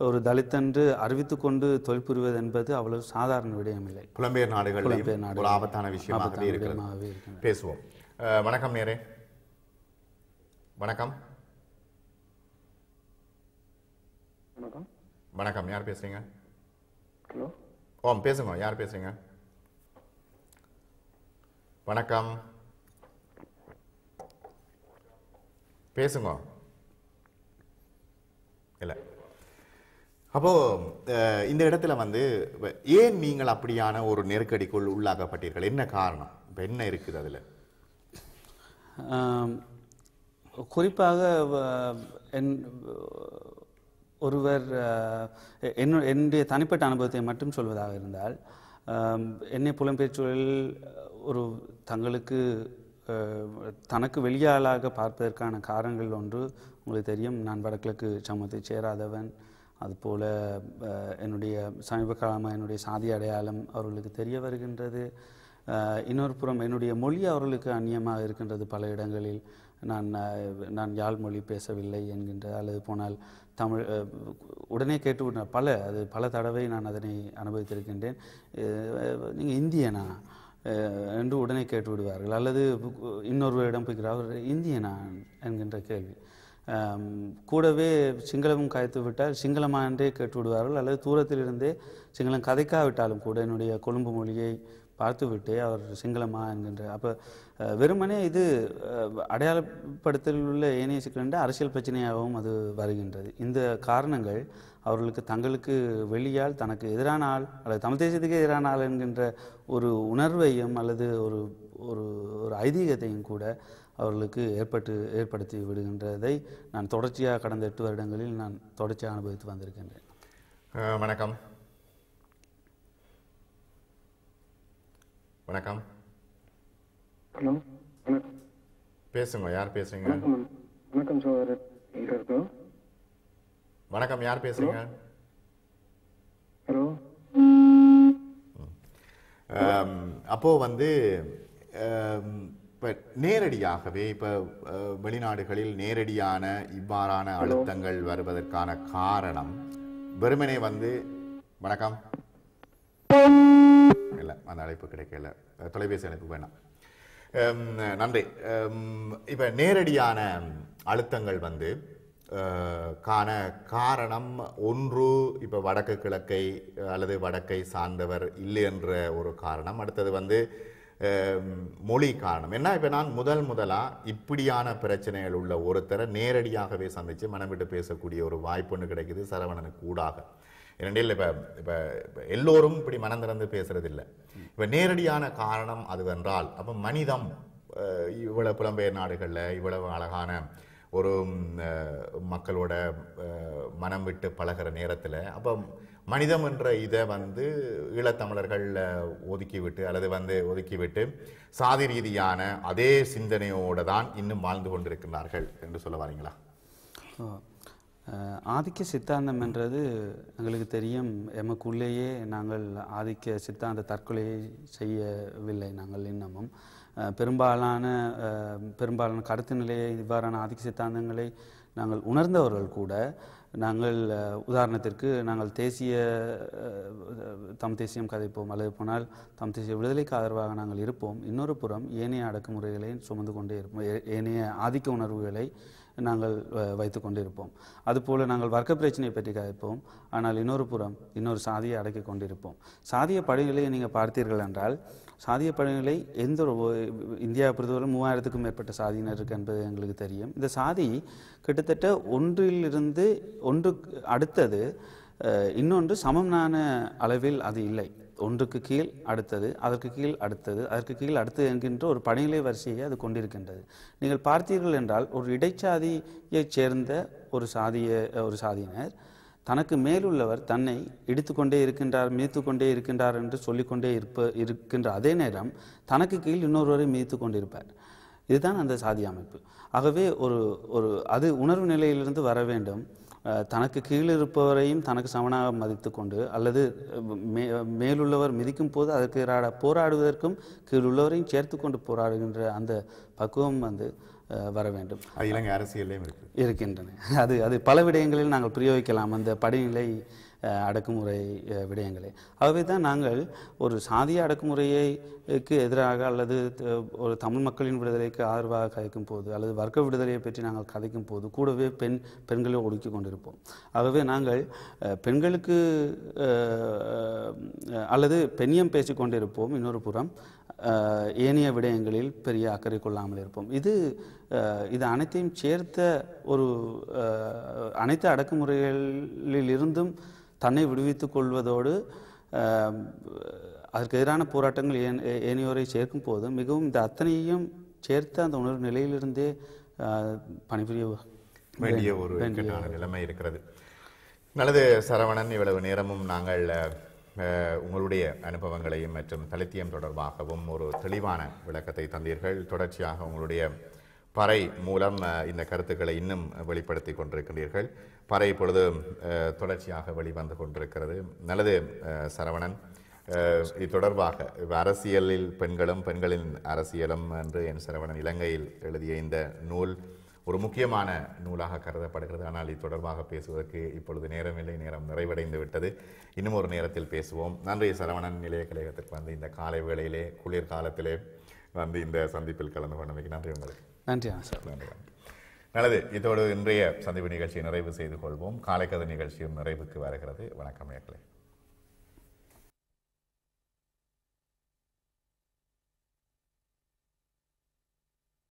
ஒரு தலித்தன்று அறிவித்து கொண்டு தொழில் புரிவது என்பது அவ்வளவு சாதாரண விடயமில்லை. புலம்பெயர் நாடுகளில் ஒரு ஆபத்தான விஷயமாகவே இருக்கிறது. பேசுவோம். வணக்கம் நேரே. வணக்கம். வணக்கம். வணக்கம். யார் பேசுறீங்க? ஹலோ. ஓம் பேசுங்க. யார் பேசுறீங்க? வணக்கம். பேசுங்க. இல்லை. அப்போ இந்த இடத்துல வந்து ஏன் நீங்கள் அப்படியான ஒரு நெருக்கடிக்குள் உள்ளாக்கப்பட்டீர்கள்? என்ன காரணம்? இப்போ என்ன இருக்குது அதில்? குறிப்பாக ஒருவர் என்னுடைய தனிப்பட்ட அனுபவத்தை மட்டும் சொல்வதாக இருந்தால், என்னை புலம்பெயர் சூழலில் ஒரு தனக்கு வெளியாளாக பார்ப்பதற்கான காரணங்கள் ஒன்று உங்களுக்கு தெரியும். நான் வடகிழக்கு சமூகத்தை சேராதவன். அதுபோல் என்னுடைய சமீப காலமாக என்னுடைய சாதி அடையாளம் அவர்களுக்கு தெரிய வருகின்றது. இன்னொரு புறம் என்னுடைய மொழி அவர்களுக்கு அந்நியமாக இருக்கின்றது. பல இடங்களில் நான் யாழ் மொழி பேசவில்லை என்கின்ற, அல்லது போனால் தமிழ் உடனே கேட்டுவிட பல தடவை நான் அதனை அனுபவித்திருக்கின்றேன். நீங்கள் இந்தியனா என்று உடனே கேட்டு விடுவார்கள். அல்லது இன்னொருவரிடம் போய்கிறார், இந்தியனா என்கின்ற கேள்வி. கூடவே சிங்களமும் கதைத்து விட்டால் சிங்களமா என்றே கேட்டு விடுவார்கள். அல்லது தூரத்திலிருந்தே சிங்களம் கதைக்காவிட்டாலும் கூட என்னுடைய கொழும்பு மொழியை பார்த்துவிட்டே அவர் சிங்களமா என்கின்ற, அப்போ வெறுமனே இது அடையாளப்படுத்தலில் உள்ள ஏனைய சிக்கல் அரசியல் பிரச்சனையாகவும் அது வருகின்றது. இந்த காரணங்கள் அவர்களுக்கு தங்களுக்கு வெளியால் தனக்கு எதிரான ஆள் அல்லது தமிழ் தேசியத்துக்கு எதிரான ஆள் என்கின்ற ஒரு உணர்வையும் அல்லது ஒரு ஒரு ஒரு ஐதீகத்தையும் கூட அவர்களுக்கு ஏற்படுத்தி விடுகின்றதை நான் தொடர்ச்சியாக கடந்த 8 வருடங்களில் நான் தொடர்ச்சியாக அனுபவித்து வந்திருக்கின்றேன். வணக்கம். வணக்கம். ஹலோ. வணக்கம். பேசுங்க. யார் பேசுறீங்க? வணக்கம் சகோதரர். வணக்கம். யார் பேசுறீங்க? ஹலோ. அப்போ வந்து இப்போ நேரடியாகவே இப்போ வெளிநாடுகளில் நேரடியான இவ்வாறான அழுத்தங்கள் வருவதற்கான காரணம் வெறுமனே வந்து வணக்கம் இல்லை, அந்த அழைப்பு கிடைக்கல, தொலைபேசி அழைப்பு வேணாம். நன்றி. இப்போ நேரடியான அழுத்தங்கள் வந்து காரணம் ஒன்று இப்போ வடக்கு கிழக்கை அல்லது வடக்கை சார்ந்தவர் இல்லை என்ற ஒரு காரணம். அடுத்தது வந்து மொழி காரணம். என்ன, இப்போ நான் முதலாக இப்படியான பிரச்சனைகள் உள்ள ஒருத்தரை நேரடியாகவே சந்தித்து மனம் விட்டு பேசக்கூடிய ஒரு வாய்ப்பு ஒன்று கிடைக்குது சரவணனுக்கு ஊடாக. இரண்டில் இப்போ இப்போ எல்லோரும் இப்படி மனம் திறந்து பேசுறதில்லை. இப்போ நேரடியான காரணம் அதுவென்றால் அப்போ மனிதம் இவ்வளவு புலம்பெயர் நாடுகளில் இவ்வளவு அழகான ஒரு மக்களோட மனம் விட்டு பழகிற நேரத்தில் அப்போ மனிதம் என்ற இதை வந்து ஈழத்தமிழர்கள் ஒதுக்கிவிட்டு அல்லது வந்து ஒதுக்கிவிட்டு சாதி ரீதியான அதே சிந்தனையோடு தான் இன்னும் வாழ்ந்து கொண்டிருக்கிறார்கள் என்று சொல்ல வரீங்களா? ஆதிக்க சித்தாந்தம் என்றது எங்களுக்கு தெரியும். எமக்குள்ளேயே நாங்கள் ஆதிக்க சித்தாந்த தற்கொலையை செய்யவில்லை. நாங்கள் இன்னமும் பெரும்பாலான கருத்து நிலையை இவ்வாறான ஆதிக்க சித்தாந்தங்களை நாங்கள் உணர்ந்தவர்கள் கூட நாங்கள் உதாரணத்திற்கு நாங்கள் தமிழ் தேசியம் கதைப்போம், அல்லது போனால் தமிழ் தேசிய விடுதலைக்கு ஆதரவாக நாங்கள் இருப்போம். இன்னொரு புறம் ஏனைய அடக்குமுறைகளை சுமந்து கொண்டே இருப்போம், ஏனைய ஆதிக்க உணர்வுகளை நாங்கள் வைத்து கொண்டு இருப்போம். அதுபோல் நாங்கள் வர்க்க பிரச்சனையை பற்றி கதைப்போம், ஆனால் இன்னொரு புறம் இன்னொரு சாதியை அடக்கி கொண்டிருப்போம். சாதிய படுகொலையை நீங்கள் பார்த்தீர்கள் என்றால் சாதிய படுகொலை எந்த ஒரு இந்தியாவை பொறுத்தவரை 3000க்கும் மேற்பட்ட சாதியினர் இருக்கு என்பது எங்களுக்கு தெரியும். இந்த சாதி கிட்டத்தட்ட ஒன்றிலிருந்து ஒன்று அடுத்தது இன்னொன்று சமமான அளவில் அது இல்லை. ஒன்றுக்கு கீழ் அடுத்தது, அதற்கு கீழ் அடுத்தது, அதற்கு கீழ் அடுத்தது என்கின்ற ஒரு படிநிலை வரிசையை அது கொண்டிருக்கின்றது. நீங்கள் பார்த்தீர்கள் என்றால் ஒரு இடைச்சாதியைச் சேர்ந்த ஒரு சாதியினர் தனக்கு மேலுள்ளவர் தன்னை இடித்துக்கொண்டே இருக்கின்றார், மிதித்து கொண்டே இருக்கின்றார் என்று சொல்லிக்கொண்டே இருக்கின்ற அதே நேரம் தனக்கு கீழ் இன்னொருவரை மிதித்து கொண்டிருப்பார். இதுதான் அந்த சாதி அமைப்பு. ஆகவே ஒரு அது உணர்வு நிலையிலிருந்து வர வேண்டும். தனக்கு கீழ் இருப்பவரையும் தனக்கு சமனாக மதித்து கொண்டு அல்லது மேலுள்ளவர் மிதிக்கும் போது அதற்கு எதிராக போராடுவதற்கும் கீழுள்ளவரையும் சேர்த்து கொண்டு போராடுகின்ற அந்த பக்குவம் வர வேண்டும். இலங்கை அரசியலையும் இருக்கின்றன. அது பல விடயங்களில் நாங்கள் பிரயோகிக்கலாம் அந்த படிநிலை அடக்குமுறை விடயங்களை. ஆகவே தான் நாங்கள் ஒரு சாதிய அடக்குமுறைக்கு எதிராக அல்லது ஒரு தமிழ் மக்களின் விடுதலைக்கு ஆதரவாக கதைக்கும் போது அல்லது வர்க்க விடுதலையை பற்றி நாங்கள் கதைக்கும் போது கூடவே பெண்களை ஒடுக்கி கொண்டிருப்போம். ஆகவே நாங்கள் பெண்களுக்கு அல்லது பெண்ணியம் பேசி கொண்டிருப்போம். இன்னொரு புறம் ஏனைய விடயங்களில் பெரிய அக்கறை கொள்ளாமல் இருப்போம். இது அனைத்தையும் சேர்த்த ஒரு அனைத்து அடக்குமுறைகளில் இருந்தும் தன்னை விடுவித்துக் கொள்வதோடு அதற்கு எதிரான போராட்டங்கள் ஏனையோரை சேர்க்கும் போது மிகவும் இந்த அத்தனையும் சேர்த்து அந்த உணர்வு நிலையிலிருந்தே பணிபுரிய வேண்டிய ஒரு நிலைமை இருக்கிறது. நல்லது சரவணன், இவ்வளவு நேரமும் நாங்கள் உங்களுடைய அனுபவங்களையும் மற்றும் தலித்தியம் தொடர்பாகவும் ஒரு தெளிவான விளக்கத்தை தந்தீர்கள். தொடர்ச்சியாக உங்களுடைய பறை மூலம் இந்த கருத்துக்களை இன்னும் வெளிப்படுத்தி கொண்டிருக்கின்றீர்கள். பறை இப்பொழுது தொடர்ச்சியாக வெளிவந்து கொண்டிருக்கிறது. நல்லது சரவணன், இது தொடர்பாக அரசியலில் பெண்களின் அரசியலும் என்று என் சரவணன் இலங்கையில் எழுதிய இந்த நூல் ஒரு முக்கியமான நூலாக கருதப்படுகிறது. ஆனால் இது தொடர்பாக பேசுவதற்கு இப்பொழுது நேரமில்லை, நேரம் நிறைவடைந்து விட்டது. இன்னும் ஒரு நேரத்தில் பேசுவோம். நன்றி சரவணன், நிலைய கழகத்திற்கு வந்து இந்த காலை வேளையிலே குளிர்காலத்திலே வந்து இந்த சந்திப்பில் கலந்து கொண்டமைக்கு நன்றி உங்களுக்கு. நன்றி சார். நன்றி. நல்லது, இதோடு இன்றைய சந்திப்பு நிகழ்ச்சியை நிறைவு செய்து கொள்வோம். காலை கதை நிகழ்ச்சியும் நிறைவுக்கு வருகிறது. வணக்கம் நேயர்களே.